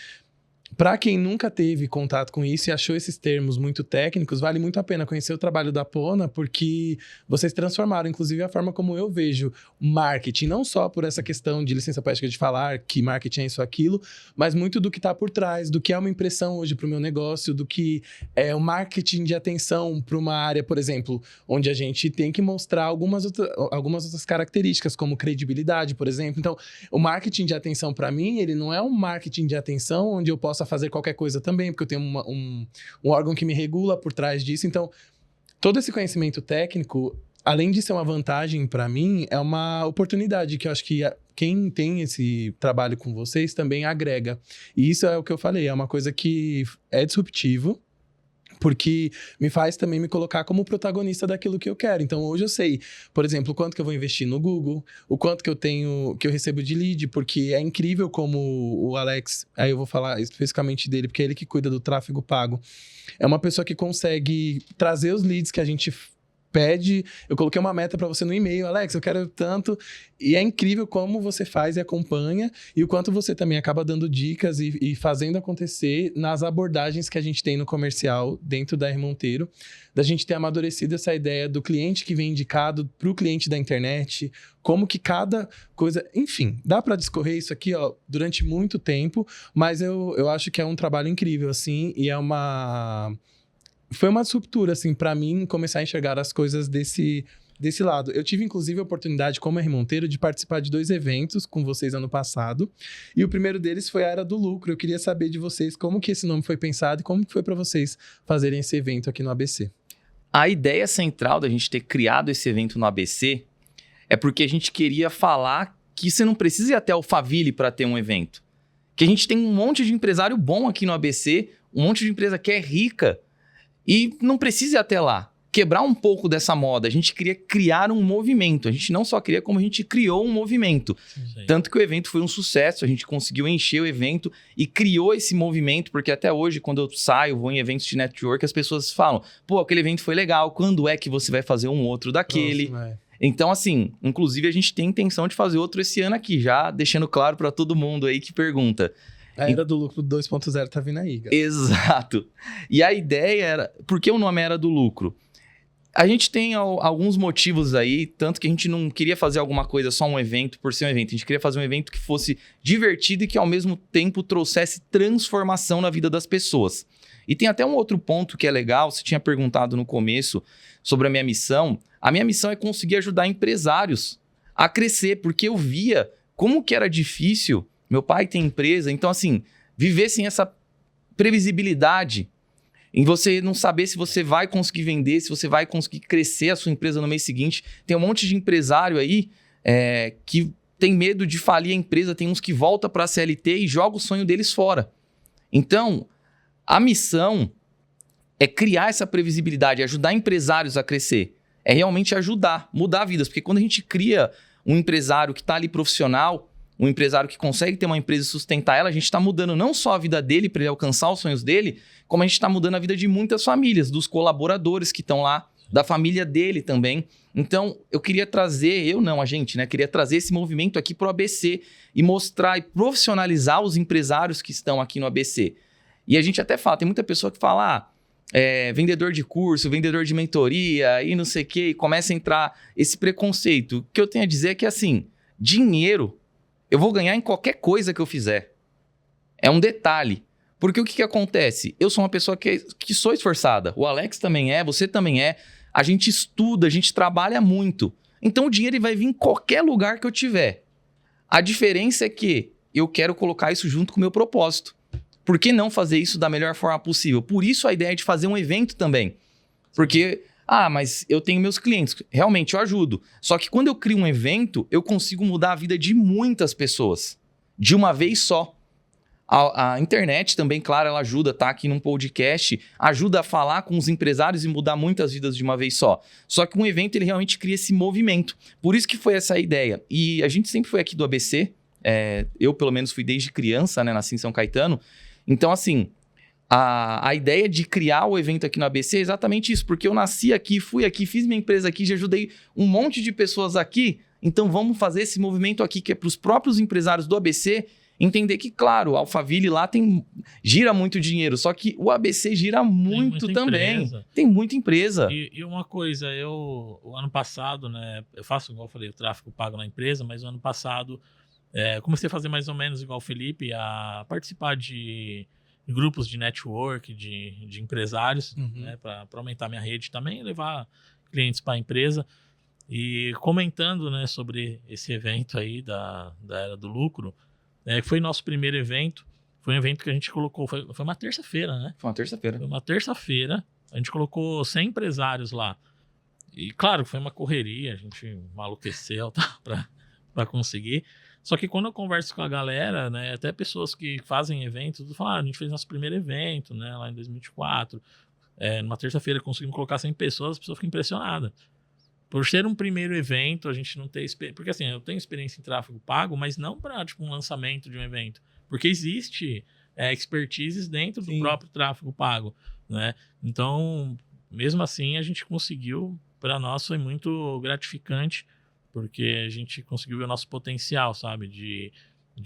para quem nunca teve contato com isso e achou esses termos muito técnicos, vale muito a pena conhecer o trabalho da Pona, porque vocês transformaram, inclusive, a forma como eu vejo marketing, não só por essa questão de licença poética de falar que marketing é isso, aquilo, mas muito do que está por trás, do que é uma impressão hoje para o meu negócio, do que é o marketing de atenção para uma área, por exemplo, onde a gente tem que mostrar algumas outras características, como credibilidade, por exemplo. Então, o marketing de atenção, para mim, ele não é um marketing de atenção onde eu possa fazer qualquer coisa também, porque eu tenho um órgão que me regula por trás disso. Então, todo esse conhecimento técnico, além de ser uma vantagem para mim, é uma oportunidade que eu acho que quem tem esse trabalho com vocês também agrega. E isso é o que eu falei, é uma coisa que é disruptivo, porque me faz também me colocar como protagonista daquilo que eu quero. Então, hoje eu sei, por exemplo, o quanto que eu vou investir no Google, o quanto que eu recebo de lead, porque é incrível como o Alex, aí eu vou falar especificamente dele, porque é ele que cuida do tráfego pago. É uma pessoa que consegue trazer os leads que a gente pede. Eu coloquei uma meta para você no e-mail, Alex, eu quero tanto. E é incrível como você faz e acompanha, e o quanto você também acaba dando dicas e fazendo acontecer nas abordagens que a gente tem no comercial dentro da R Monteiro, da gente ter amadurecido essa ideia do cliente que vem indicado para o cliente da internet, como que cada coisa... Enfim, dá para discorrer isso aqui durante muito tempo, mas eu acho que é um trabalho incrível, assim, e foi uma disruptura, assim, para mim, começar a enxergar as coisas desse lado. Eu tive, inclusive, a oportunidade, como R Monteiro, de participar de 2 eventos com vocês ano passado. E o primeiro deles foi a Era do Lucro. Eu queria saber de vocês como que esse nome foi pensado e como que foi para vocês fazerem esse evento aqui no ABC. A ideia central da gente ter criado esse evento no ABC é porque a gente queria falar que você não precisa ir até Alphaville para ter um evento. Que a gente tem um monte de empresário bom aqui no ABC, um monte de empresa que é rica, e não precisa ir até lá. Quebrar um pouco dessa moda. A gente queria criar um movimento. A gente não só queria, como a gente criou um movimento. Sim. Tanto que o evento foi um sucesso. A gente conseguiu encher o evento e criou esse movimento. Porque até hoje, quando eu saio, vou em eventos de network, as pessoas falam, pô, aquele evento foi legal. Quando é que você vai fazer um outro daquele? Nossa, então, assim, inclusive a gente tem intenção de fazer outro esse ano aqui. Já deixando claro para todo mundo aí que pergunta. A Era do Lucro 2.0 tá vindo aí, galera. Exato. E a ideia era... Por que o nome Era do Lucro? A gente tem alguns motivos aí, tanto que a gente não queria fazer alguma coisa, só um evento por ser um evento. A gente queria fazer um evento que fosse divertido e que ao mesmo tempo trouxesse transformação na vida das pessoas. E tem até um outro ponto que é legal, você tinha perguntado no começo sobre a minha missão. A minha missão é conseguir ajudar empresários a crescer, porque eu via como que era difícil. Meu pai tem empresa, então assim, viver sem essa previsibilidade, em você não saber se você vai conseguir vender, se você vai conseguir crescer a sua empresa no mês seguinte. Tem um monte de empresário aí que tem medo de falir a empresa, tem uns que voltam para a CLT e jogam o sonho deles fora. Então, a missão é criar essa previsibilidade, ajudar empresários a crescer. É realmente ajudar, mudar vidas. Porque quando a gente cria um empresário que está ali profissional, um empresário que consegue ter uma empresa e sustentar ela, a gente está mudando não só a vida dele para ele alcançar os sonhos dele, como a gente está mudando a vida de muitas famílias, dos colaboradores que estão lá, da família dele também. Então, eu queria trazer, a gente, né? Queria trazer esse movimento aqui para o ABC e mostrar e profissionalizar os empresários que estão aqui no ABC. E a gente até fala, tem muita pessoa que fala, vendedor de curso, vendedor de mentoria e não sei o quê, e começa a entrar esse preconceito. O que eu tenho a dizer é que, assim, dinheiro eu vou ganhar em qualquer coisa que eu fizer. É um detalhe. Porque o que acontece? Eu sou uma pessoa que sou esforçada. O Alex também é, você também é. A gente estuda, a gente trabalha muito. Então o dinheiro vai vir em qualquer lugar que eu tiver. A diferença é que eu quero colocar isso junto com o meu propósito. Por que não fazer isso da melhor forma possível? Por isso a ideia de fazer um evento também. Porque, mas eu tenho meus clientes. Realmente, eu ajudo. Só que quando eu crio um evento, eu consigo mudar a vida de muitas pessoas. De uma vez só. A internet também, claro, ela ajuda, tá aqui num podcast, ajuda a falar com os empresários e mudar muitas vidas de uma vez só. Só que um evento, ele realmente cria esse movimento. Por isso que foi essa a ideia. E a gente sempre foi aqui do ABC, eu pelo menos fui desde criança, né, nasci em São Caetano. Então, assim, a ideia de criar o evento aqui no ABC é exatamente isso, porque eu nasci aqui, fui aqui, fiz minha empresa aqui, já ajudei um monte de pessoas aqui, então vamos fazer esse movimento aqui que é para os próprios empresários do ABC entender que, claro, o Alphaville lá gira muito dinheiro, só que o ABC gira muito também. Empresa. Tem muita empresa. E uma coisa, o ano passado, né, eu faço, igual eu falei, o tráfego pago na empresa, mas o ano passado comecei a fazer mais ou menos igual o Felipe, a participar de grupos de network, de empresários, né, para aumentar minha rede também, levar clientes para a empresa. E comentando, né, sobre esse evento aí da Era do Lucro, foi nosso primeiro evento. Foi um evento que a gente colocou, foi uma terça-feira, né? Foi uma terça-feira. Foi uma terça-feira, a gente colocou 100 empresários lá. E claro, foi uma correria, a gente maluqueceu, tá, para conseguir. Só que quando eu converso com a galera, né, até pessoas que fazem eventos, falam, a gente fez nosso primeiro evento, né, lá em 2024. Numa terça-feira conseguimos colocar 100 pessoas, as pessoas ficam impressionadas. Por ser um primeiro evento, a gente não tem experiência. Porque assim, eu tenho experiência em tráfego pago, mas não para um lançamento de um evento. Porque existe expertises dentro do próprio tráfego pago, né? Então, mesmo assim, a gente conseguiu. Para nós foi muito gratificante, porque a gente conseguiu ver o nosso potencial, sabe? De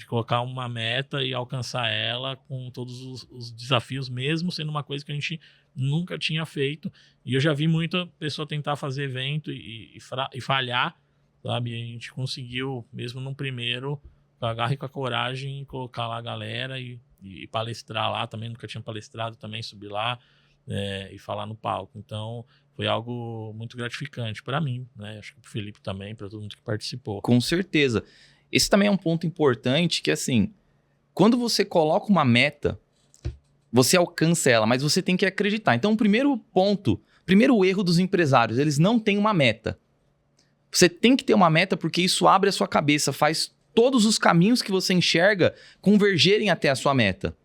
colocar uma meta e alcançar ela com todos os desafios, mesmo sendo uma coisa que a gente nunca tinha feito. E eu já vi muita pessoa tentar fazer evento e falhar, sabe? E a gente conseguiu, mesmo no primeiro, com a garra e com a coragem, colocar lá a galera e palestrar lá também. Nunca tinha palestrado também, subir lá e falar no palco. Então, foi algo muito gratificante para mim, né? Acho que para o Felipe também, para todo mundo que participou. Com certeza. Esse também é um ponto importante que, assim, quando você coloca uma meta, você alcança ela, mas você tem que acreditar. Então, o primeiro erro dos empresários, eles não têm uma meta. Você tem que ter uma meta porque isso abre a sua cabeça, faz todos os caminhos que você enxerga convergerem até a sua meta.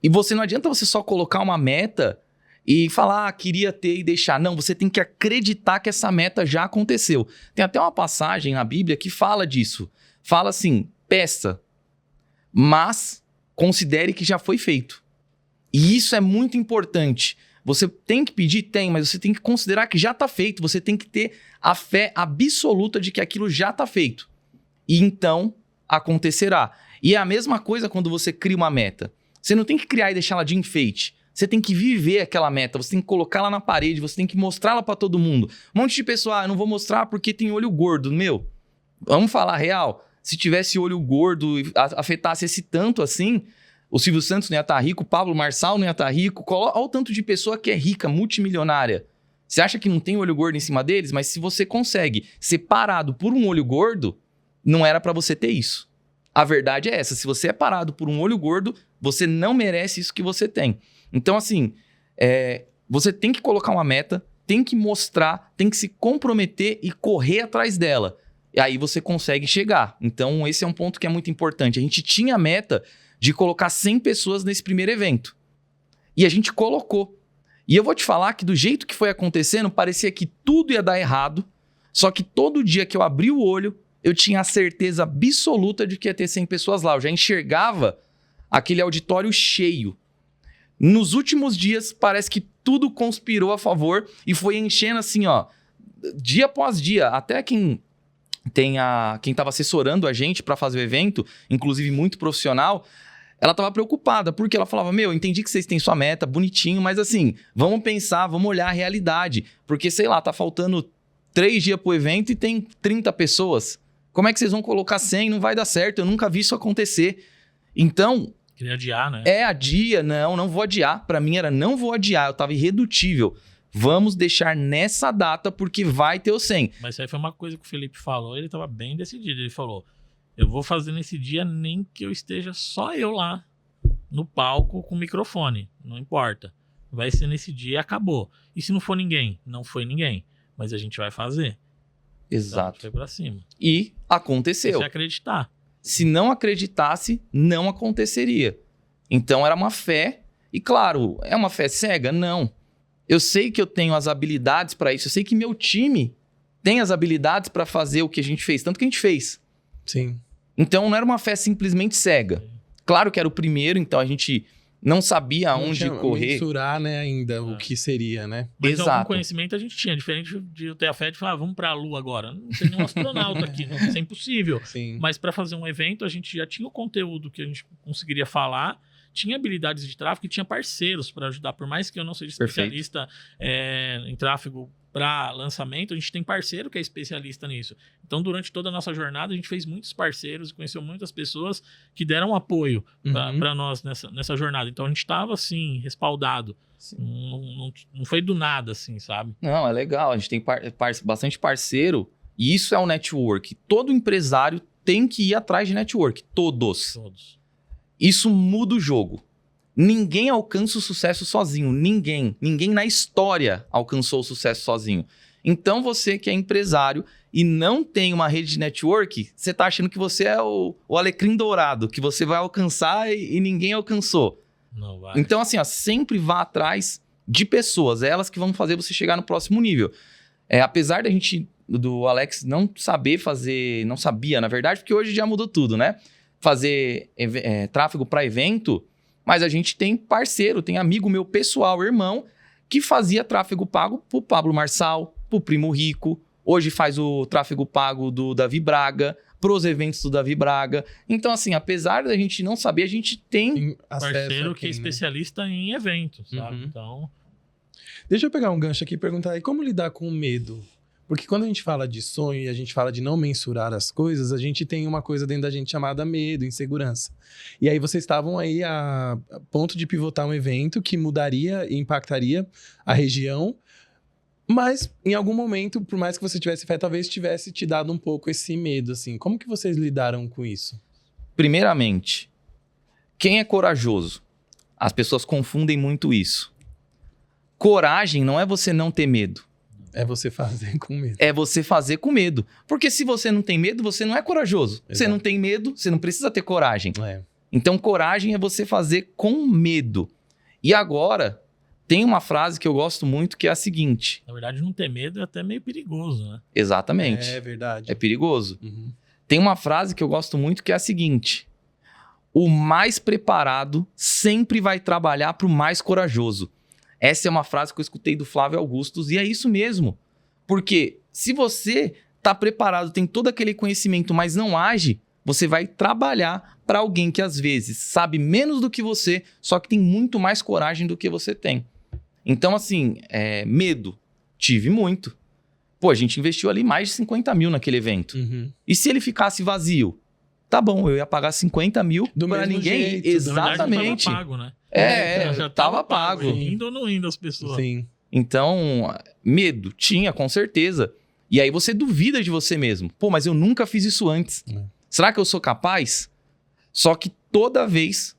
E não adianta você só colocar uma meta e falar, queria ter e deixar. Não, você tem que acreditar que essa meta já aconteceu. Tem até uma passagem na Bíblia que fala disso. Fala assim, peça, mas considere que já foi feito. E isso é muito importante. Você tem que pedir? Tem, mas você tem que considerar que já está feito. Você tem que ter a fé absoluta de que aquilo já está feito. E então acontecerá. E é a mesma coisa quando você cria uma meta. Você não tem que criar e deixar ela de enfeite. Você tem que viver aquela meta, você tem que colocar ela na parede, você tem que mostrar ela pra todo mundo. Um monte de pessoa, eu não vou mostrar porque tem olho gordo. Meu, vamos falar real. Se tivesse olho gordo e afetasse esse tanto assim, o Silvio Santos não ia estar rico, o Pablo Marçal não ia estar rico. Olha o tanto de pessoa que é rica, multimilionária. Você acha que não tem olho gordo em cima deles? Mas se você consegue ser parado por um olho gordo, não era pra você ter isso. A verdade é essa. Se você é parado por um olho gordo, você não merece isso que você tem. Então, assim, você tem que colocar uma meta, tem que mostrar, tem que se comprometer e correr atrás dela. E aí você consegue chegar. Então, esse é um ponto que é muito importante. A gente tinha a meta de colocar 100 pessoas nesse primeiro evento. E a gente colocou. E eu vou te falar que do jeito que foi acontecendo, parecia que tudo ia dar errado. Só que todo dia que eu abri o olho, eu tinha a certeza absoluta de que ia ter 100 pessoas lá. Eu já enxergava aquele auditório cheio. Nos últimos dias, parece que tudo conspirou a favor e foi enchendo assim, ó, dia após dia. Até quem estava assessorando a gente para fazer o evento, inclusive muito profissional, ela estava preocupada, porque ela falava, entendi que vocês têm sua meta, bonitinho, mas assim, vamos pensar, vamos olhar a realidade. Porque, sei lá, tá faltando 3 dias pro evento e tem 30 pessoas. Como é que vocês vão colocar 100? Não vai dar certo, eu nunca vi isso acontecer. Então... Queria adiar, né? Adia, não vou adiar. Pra mim era, não vou adiar, eu tava irredutível. Vamos deixar nessa data porque vai ter o 100. Mas isso aí foi uma coisa que o Felipe falou, ele tava bem decidido. Ele falou, eu vou fazer nesse dia nem que eu esteja só eu lá no palco com o microfone, não importa. Vai ser nesse dia e acabou. E se não for ninguém? Não foi ninguém. Mas a gente vai fazer. Exato. Então, foi pra cima. E aconteceu. Se acreditar. Se não acreditasse, não aconteceria. Então era uma fé. E claro, é uma fé cega? Não. Eu sei que eu tenho as habilidades para isso. Eu sei que meu time tem as habilidades para fazer o que a gente fez. Tanto que a gente fez. Sim. Então não era uma fé simplesmente cega. Claro que era o primeiro, então a gente não sabia aonde correr. Mensurar, né, ainda o que seria, né? Mas Exato. algum conhecimento a gente tinha. Diferente de eu ter a fé de falar, vamos pra Lua agora. Não tem nenhum astronauta aqui, isso é impossível. Sim. Mas para fazer um evento, a gente já tinha o conteúdo que a gente conseguiria falar, tinha habilidades de tráfego e tinha parceiros para ajudar. Por mais que eu não seja especialista em tráfego para lançamento, a gente tem parceiro que é especialista nisso. Então, durante toda a nossa jornada, a gente fez muitos parceiros e conheceu muitas pessoas que deram apoio para nós nessa jornada. Então, a gente estava, assim, respaldado. Não foi do nada, assim, sabe? Não, é legal. A gente tem bastante parceiro e isso é o network. Todo empresário tem que ir atrás de network. Todos. Isso muda o jogo. Ninguém alcança o sucesso sozinho. Ninguém na história alcançou o sucesso sozinho. Então, você que é empresário e não tem uma rede de network, você tá achando que você é o alecrim dourado, que você vai alcançar e ninguém alcançou. Não vai. Então, assim, sempre vá atrás de pessoas. É elas que vão fazer você chegar no próximo nível. Apesar do Alex não saber fazer... Não sabia, na verdade, porque hoje já mudou tudo, né? Fazer tráfego para evento... Mas a gente tem parceiro, tem amigo meu pessoal, irmão, que fazia tráfego pago pro Pablo Marçal, pro Primo Rico. Hoje faz o tráfego pago do Davi Braga, pros eventos do Davi Braga. Então, assim, apesar da gente não saber, a gente tem parceiro que é especialista em eventos, sabe? Então... Deixa eu pegar um gancho aqui e perguntar aí, como lidar com o medo? Porque quando a gente fala de sonho e a gente fala de não mensurar as coisas, a gente tem uma coisa dentro da gente chamada medo, insegurança. E aí vocês estavam aí a ponto de pivotar um evento que mudaria e impactaria a região, mas em algum momento, por mais que você tivesse fé, talvez tivesse te dado um pouco esse medo, assim. Como que vocês lidaram com isso? Primeiramente, quem é corajoso? As pessoas confundem muito isso. Coragem não é você não ter medo. É você fazer com medo. É você fazer com medo. Porque se você não tem medo, você não é corajoso. Exato. Você não tem medo, você não precisa ter coragem. É. Então, coragem é você fazer com medo. E agora, tem uma frase que eu gosto muito que é a seguinte. Na verdade, não ter medo é até meio perigoso, né? Exatamente. É verdade. É perigoso. Uhum. Tem uma frase que eu gosto muito que é a seguinte. O mais preparado sempre vai trabalhar para o mais corajoso. Essa é uma frase que eu escutei do Flávio Augustus e é isso mesmo. Porque se você está preparado, tem todo aquele conhecimento, mas não age, você vai trabalhar para alguém que às vezes sabe menos do que você, só que tem muito mais coragem do que você tem. Então, assim, medo, tive muito. Pô, a gente investiu ali mais de 50 mil naquele evento. E se ele ficasse vazio? Tá bom, eu ia pagar 50 mil para ninguém. Jeito, exatamente. Já tava pago, né? Já tava pago. Indo ou não indo as pessoas. Sim. Então, medo, tinha, com certeza. E aí você duvida de você mesmo. Pô, mas eu nunca fiz isso antes. Será que eu sou capaz? Só que toda vez,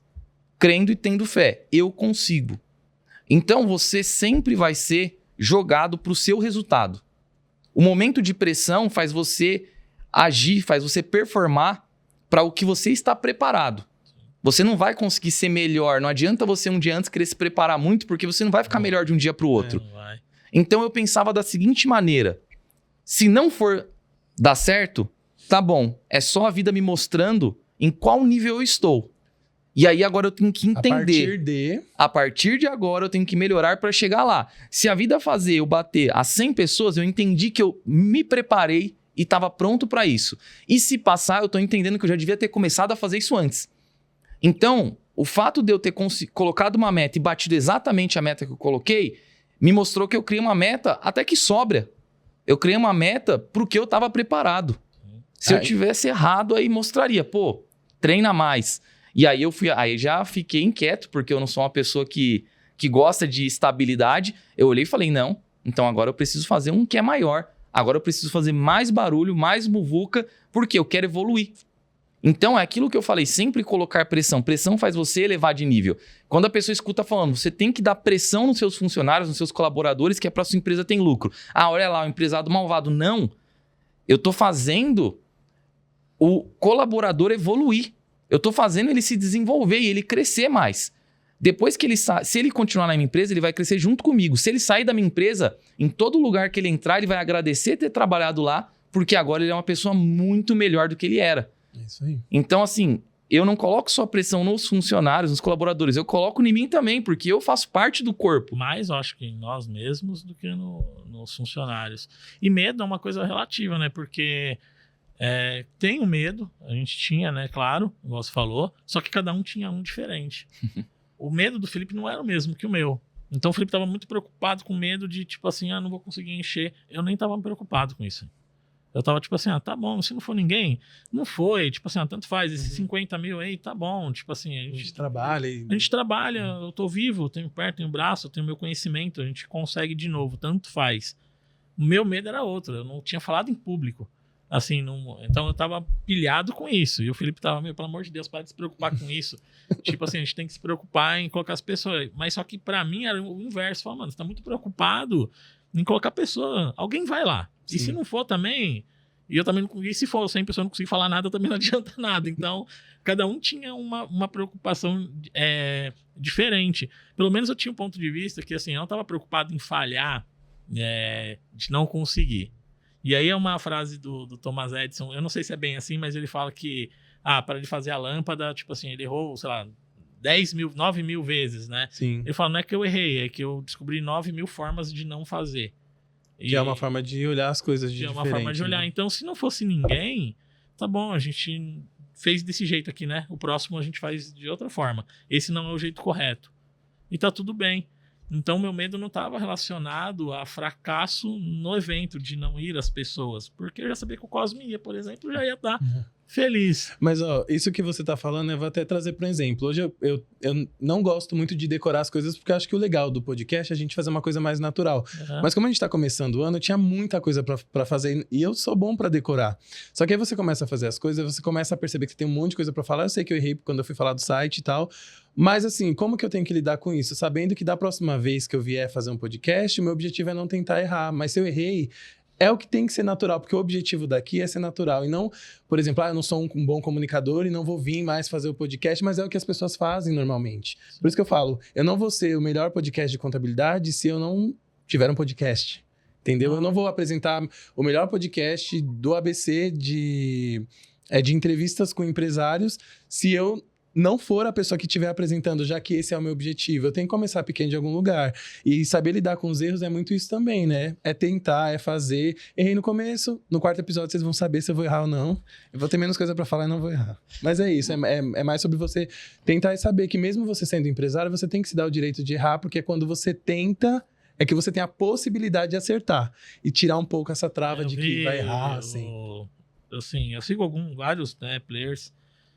crendo e tendo fé, eu consigo. Então, você sempre vai ser jogado pro seu resultado. O momento de pressão faz você agir, faz você performar para o que você está preparado. Você não vai conseguir ser melhor. Não adianta você um dia antes querer se preparar muito, porque você não vai ficar melhor de um dia para o outro. Então eu pensava da seguinte maneira: se não for dar certo, tá bom. É só a vida me mostrando em qual nível eu estou. E aí agora eu tenho que entender. A partir de agora eu tenho que melhorar para chegar lá. Se a vida fazer eu bater a 100 pessoas, eu entendi que eu me preparei e estava pronto para isso. E se passar, eu tô entendendo que eu já devia ter começado a fazer isso antes. Então, o fato de eu ter colocado uma meta e batido exatamente a meta que eu coloquei, me mostrou que eu criei uma meta até que sóbria. Eu criei uma meta pro que eu estava preparado. Se eu tivesse errado, aí mostraria, pô, treina mais. E aí aí já fiquei inquieto, porque eu não sou uma pessoa que gosta de estabilidade. Eu olhei e falei, não, então agora eu preciso fazer um que é maior. Agora eu preciso fazer mais barulho, mais muvuca, porque eu quero evoluir. Então é aquilo que eu falei, sempre colocar pressão. Pressão faz você elevar de nível. Quando a pessoa escuta falando, você tem que dar pressão nos seus funcionários, nos seus colaboradores, que é para sua empresa ter lucro. Ah, olha lá, o empresário malvado. Não. Eu tô fazendo o colaborador evoluir. Eu tô fazendo ele se desenvolver e ele crescer mais. Depois que se ele continuar na minha empresa, ele vai crescer junto comigo. Se ele sair da minha empresa, em todo lugar que ele entrar, ele vai agradecer ter trabalhado lá, porque agora ele é uma pessoa muito melhor do que ele era. É isso aí. Então, assim, eu não coloco só pressão nos funcionários, nos colaboradores, eu coloco em mim também, porque eu faço parte do corpo. Mais, eu acho que em nós mesmos do que nos funcionários. E medo é uma coisa relativa, né? Porque tenho medo, a gente tinha, né? Claro, igual você falou, só que cada um tinha um diferente. O medo do Felipe não era o mesmo que o meu. Então o Felipe estava muito preocupado com medo de, tipo assim, não vou conseguir encher. Eu nem estava preocupado com isso. Eu tava tipo assim, tá bom, se não for ninguém, não foi. Tipo assim, tanto faz, esses 50 mil aí, tá bom. Tipo assim, a gente trabalha. A gente trabalha, eu tô vivo, eu tenho perna, tenho braço, eu tenho meu conhecimento, a gente consegue de novo, tanto faz. O meu medo era outro, eu não tinha falado em público. Assim, então eu tava pilhado com isso. E o Felipe tava, pelo amor de Deus, para de se preocupar com isso. Tipo assim, a gente tem que se preocupar em colocar as pessoas. Mas só que pra mim era o inverso. Fala, mano, você tá muito preocupado em colocar pessoa. Alguém vai lá. Sim. E se não for também, e eu também não, e se for 100 pessoas não conseguir falar nada, também não adianta nada. Então, cada um tinha uma preocupação diferente. Pelo menos eu tinha um ponto de vista que, assim, eu não estava preocupado em falhar, de não conseguir. E aí é uma frase do Thomas Edison, eu não sei se é bem assim, mas ele fala que, para ele fazer a lâmpada, tipo assim, ele errou, sei lá, 9 mil vezes, né? Sim. Ele fala, não é que eu errei, é que eu descobri 9 mil formas de não fazer. Que é uma forma de olhar as coisas de diferente. É uma forma de olhar. Né? Então, se não fosse ninguém, tá bom, a gente fez desse jeito aqui, né? O próximo a gente faz de outra forma. Esse não é o jeito correto. E tá tudo bem. Então, meu medo não estava relacionado a fracasso no evento, de não ir às pessoas. Porque eu já sabia que o Cosme ia, por exemplo, já ia estar feliz. Mas, ó, isso que você tá falando, eu vou até trazer para um exemplo. Hoje eu não gosto muito de decorar as coisas, porque eu acho que o legal do podcast é a gente fazer uma coisa mais natural. Mas como a gente tá começando o ano, eu tinha muita coisa para fazer e eu sou bom para decorar. Só que aí você começa a fazer as coisas, você começa a perceber que você tem um monte de coisa para falar. Eu sei que eu errei quando eu fui falar do site e tal. Mas assim, como que eu tenho que lidar com isso? Sabendo que da próxima vez que eu vier fazer um podcast, o meu objetivo é não tentar errar. Mas se eu errei, é o que tem que ser natural, porque o objetivo daqui é ser natural. E não, por exemplo, eu não sou um bom comunicador e não vou vir mais fazer o podcast, mas é o que as pessoas fazem normalmente. Por isso que eu falo, eu não vou ser o melhor podcast de contabilidade se eu não tiver um podcast. Entendeu? Eu não vou apresentar o melhor podcast do ABC de entrevistas com empresários se eu não for a pessoa que estiver apresentando, já que esse é o meu objetivo, eu tenho que começar pequeno de algum lugar. E saber lidar com os erros é muito isso também, né? É tentar, é fazer. Errei no começo, no 4º episódio vocês vão saber se eu vou errar ou não. Eu vou ter menos coisa pra falar e não vou errar. Mas é isso, é mais sobre você tentar e saber que mesmo você sendo empresário, você tem que se dar o direito de errar, porque quando você tenta, é que você tem a possibilidade de acertar. E tirar um pouco essa trava de que vai errar, assim. Eu sigo vários, né, players.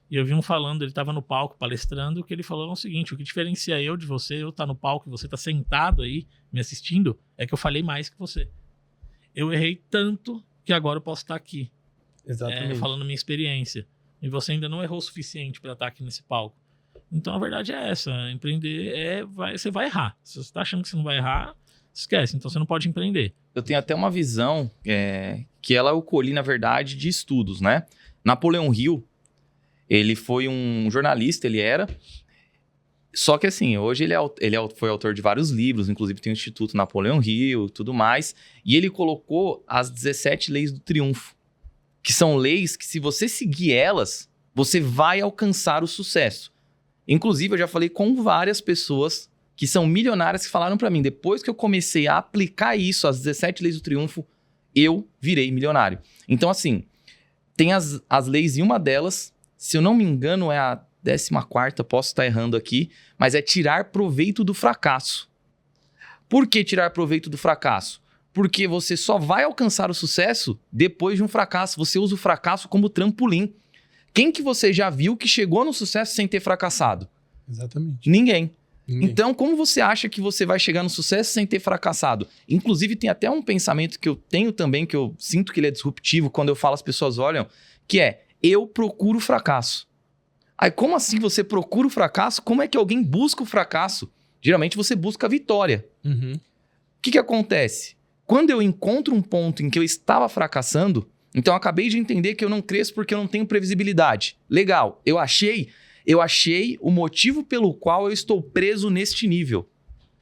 E eu vi um falando, ele tava no palco palestrando, que ele falou o seguinte: o que diferencia eu de você, eu tá no palco e você tá sentado aí me assistindo, é que eu falei mais que você. Eu errei tanto que agora eu posso estar aqui. Exatamente. Falando minha experiência. E você ainda não errou o suficiente para estar aqui nesse palco. Então a verdade é essa: empreender você vai errar. Se você tá achando que você não vai errar, esquece. Então você não pode empreender. Eu tenho até uma visão que ela eu colhi, na verdade, de estudos, né? Napoleão Hill, ele foi um jornalista, ele era. Só que assim, hoje ele foi autor de vários livros, inclusive tem o Instituto Napoleão Hill e tudo mais. E ele colocou as 17 leis do triunfo, que são leis que, se você seguir elas, você vai alcançar o sucesso. Inclusive, eu já falei com várias pessoas que são milionárias que falaram pra mim: depois que eu comecei a aplicar isso, as 17 leis do triunfo, eu virei milionário. Então, assim, tem as leis, e uma delas, se eu não me engano, é a 14ª, posso estar errando aqui, mas é tirar proveito do fracasso. Por que tirar proveito do fracasso? Porque você só vai alcançar o sucesso depois de um fracasso. Você usa o fracasso como trampolim. Quem que você já viu que chegou no sucesso sem ter fracassado? Exatamente. Ninguém. Então, como você acha que você vai chegar no sucesso sem ter fracassado? Inclusive, tem até um pensamento que eu tenho também, que eu sinto que ele é disruptivo quando eu falo, as pessoas olham, que é: eu procuro o fracasso. Aí, como assim você procura o fracasso? Como é que alguém busca o fracasso? Geralmente você busca a vitória. Uhum. O que acontece? Quando eu encontro um ponto em que eu estava fracassando, então eu acabei de entender que eu não cresço porque eu não tenho previsibilidade. Legal, eu achei o motivo pelo qual eu estou preso neste nível.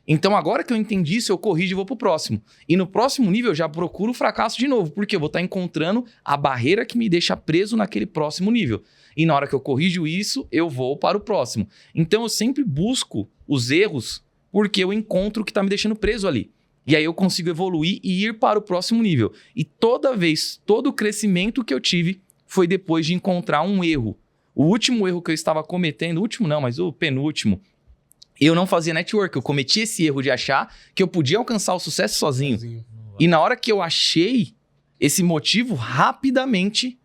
Então, agora que eu entendi isso, eu corrijo e vou pro próximo. E no próximo nível, eu já procuro o fracasso de novo, porque eu vou estar encontrando a barreira que me deixa preso naquele próximo nível. E na hora que eu corrijo isso, eu vou para o próximo. Então, eu sempre busco os erros porque eu encontro o que está me deixando preso ali. E aí eu consigo evoluir e ir para o próximo nível. E toda vez, todo o crescimento que eu tive foi depois de encontrar um erro. O último erro que eu estava cometendo, o último não, mas o penúltimo, eu não fazia network. Eu cometi esse erro de achar que eu podia alcançar o sucesso sozinho. E na hora que eu achei esse motivo, rapidamente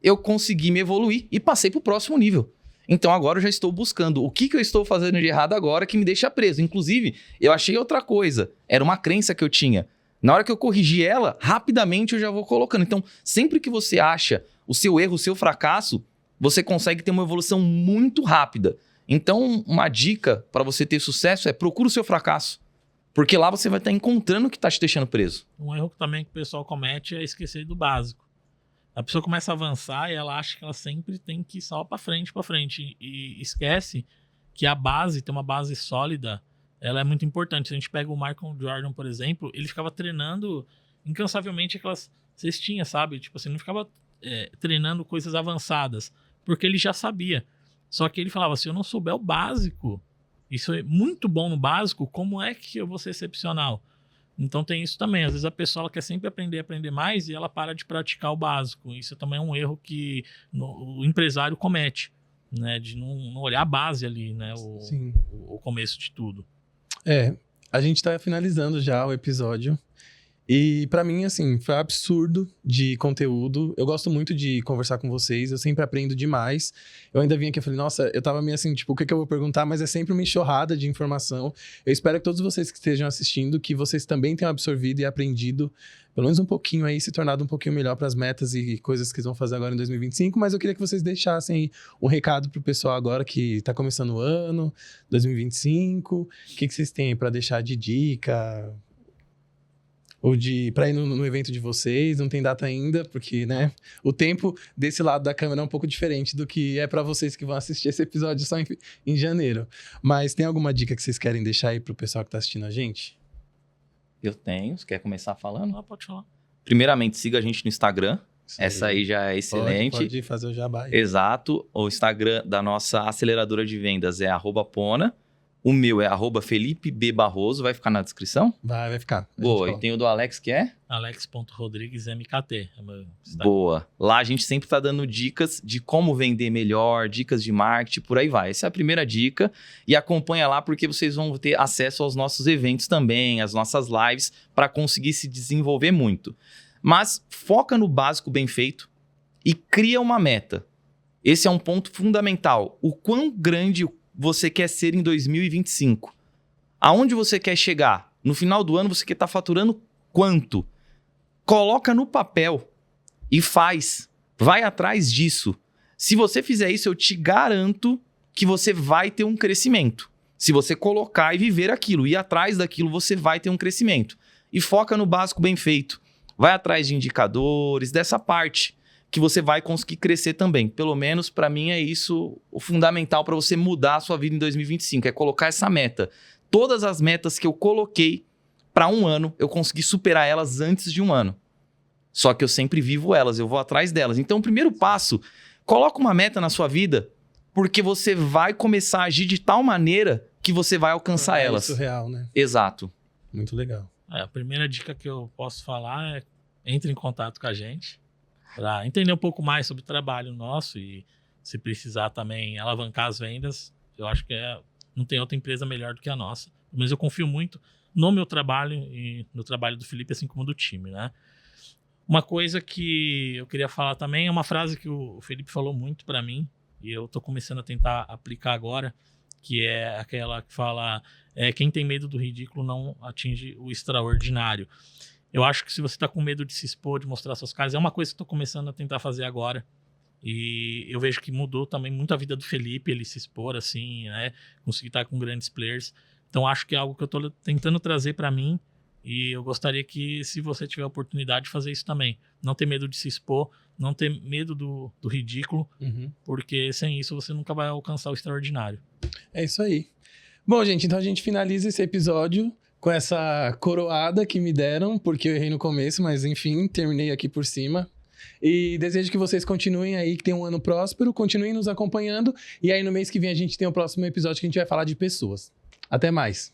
eu consegui me evoluir e passei para o próximo nível. Então agora eu já estou buscando o que eu estou fazendo de errado agora que me deixa preso. Inclusive, eu achei outra coisa. Era uma crença que eu tinha. Na hora que eu corrigi ela, rapidamente eu já vou colocando. Então, sempre que você acha o seu erro, o seu fracasso, você consegue ter uma evolução muito rápida. Então, uma dica para você ter sucesso é: procura o seu fracasso. Porque lá você vai estar encontrando o que está te deixando preso. Um erro também que o pessoal comete é esquecer do básico. A pessoa começa a avançar e ela acha que ela sempre tem que ir só para frente. E esquece que a base, ter uma base sólida, ela é muito importante. Se a gente pega o Michael Jordan, por exemplo, ele ficava treinando incansavelmente aquelas cestinhas, sabe? Tipo assim, não ficava treinando coisas avançadas, porque ele já sabia. Só que ele falava: se eu não souber o básico, isso é muito bom no básico, como é que eu vou ser excepcional? Então tem isso também. Às vezes a pessoa ela quer sempre aprender mais e ela para de praticar o básico. Isso também é um erro que o empresário comete, né? De não olhar a base ali, né? O começo de tudo. A gente tá finalizando já o episódio. E pra mim, assim, foi um absurdo de conteúdo. Eu gosto muito de conversar com vocês, eu sempre aprendo demais. Eu ainda vim aqui e falei: nossa, eu tava meio assim, tipo, o que eu vou perguntar? Mas é sempre uma enxurrada de informação. Eu espero que todos vocês que estejam assistindo, que vocês também tenham absorvido e aprendido, pelo menos um pouquinho aí, se tornado um pouquinho melhor pras metas e coisas que eles vão fazer agora em 2025. Mas eu queria que vocês deixassem aí um recado pro pessoal agora que tá começando o ano, 2025. O que vocês têm pra deixar de dica? Ou pra ir no evento de vocês, não tem data ainda, porque, né, o tempo desse lado da câmera é um pouco diferente do que é pra vocês que vão assistir esse episódio só em janeiro. Mas tem alguma dica que vocês querem deixar aí pro pessoal que tá assistindo a gente? Eu tenho. Você quer começar falando? Pode falar. Primeiramente, siga a gente no Instagram, Essa aí já é excelente. Pode fazer o jabá aí. Exato. O Instagram da nossa aceleradora de vendas é @pona. O meu é @Felipe B. Barroso. Vai ficar na descrição? Vai ficar. Boa. E tem o do Alex, que é? Alex.rodriguesmkt. É meu Instagram. Boa. Lá a gente sempre tá dando dicas de como vender melhor, dicas de marketing, por aí vai. Essa é a primeira dica. E acompanha lá porque vocês vão ter acesso aos nossos eventos também, às nossas lives, para conseguir se desenvolver muito. Mas foca no básico bem feito e cria uma meta. Esse é um ponto fundamental. O quão grande você quer ser em 2025? Aonde você quer chegar? No final do ano você quer estar faturando quanto? Coloca no papel e faz. Vai atrás disso. Se você fizer isso, eu te garanto que você vai ter um crescimento. Se você colocar e viver aquilo, ir atrás daquilo, você vai ter um crescimento. E foca no básico bem feito. Vai atrás de indicadores, dessa parte que você vai conseguir crescer também. Pelo menos, para mim, é isso o fundamental para você mudar a sua vida em 2025. É colocar essa meta. Todas as metas que eu coloquei para um ano, eu consegui superar elas antes de um ano. Só que eu sempre vivo elas, eu vou atrás delas. Então, o primeiro passo, coloca uma meta na sua vida, porque você vai começar a agir de tal maneira que você vai alcançar elas. Isso real, né? Exato. Muito legal. A primeira dica que eu posso falar é entre em contato com a gente para entender um pouco mais sobre o trabalho nosso e se precisar também alavancar as vendas, eu acho que não tem outra empresa melhor do que a nossa. Mas eu confio muito no meu trabalho e no trabalho do Felipe, assim como do time, né? Uma coisa que eu queria falar também é uma frase que o Felipe falou muito para mim e eu tô começando a tentar aplicar agora, que é aquela que fala quem tem medo do ridículo não atinge o extraordinário. Eu acho que se você tá com medo de se expor, de mostrar suas caras, é uma coisa que eu tô começando a tentar fazer agora. E eu vejo que mudou também muito a vida do Felipe, ele se expor assim, né? Conseguir estar com grandes players. Então acho que é algo que eu tô tentando trazer para mim e eu gostaria que, se você tiver a oportunidade, de fazer isso também. Não ter medo de se expor, não ter medo do ridículo, porque sem isso você nunca vai alcançar o extraordinário. É isso aí. Bom, gente, então a gente finaliza esse episódio com essa coroada que me deram, porque eu errei no começo, mas enfim, terminei aqui por cima. E desejo que vocês continuem aí, que tenham um ano próspero, continuem nos acompanhando. E aí no mês que vem a gente tem o próximo episódio que a gente vai falar de pessoas. Até mais!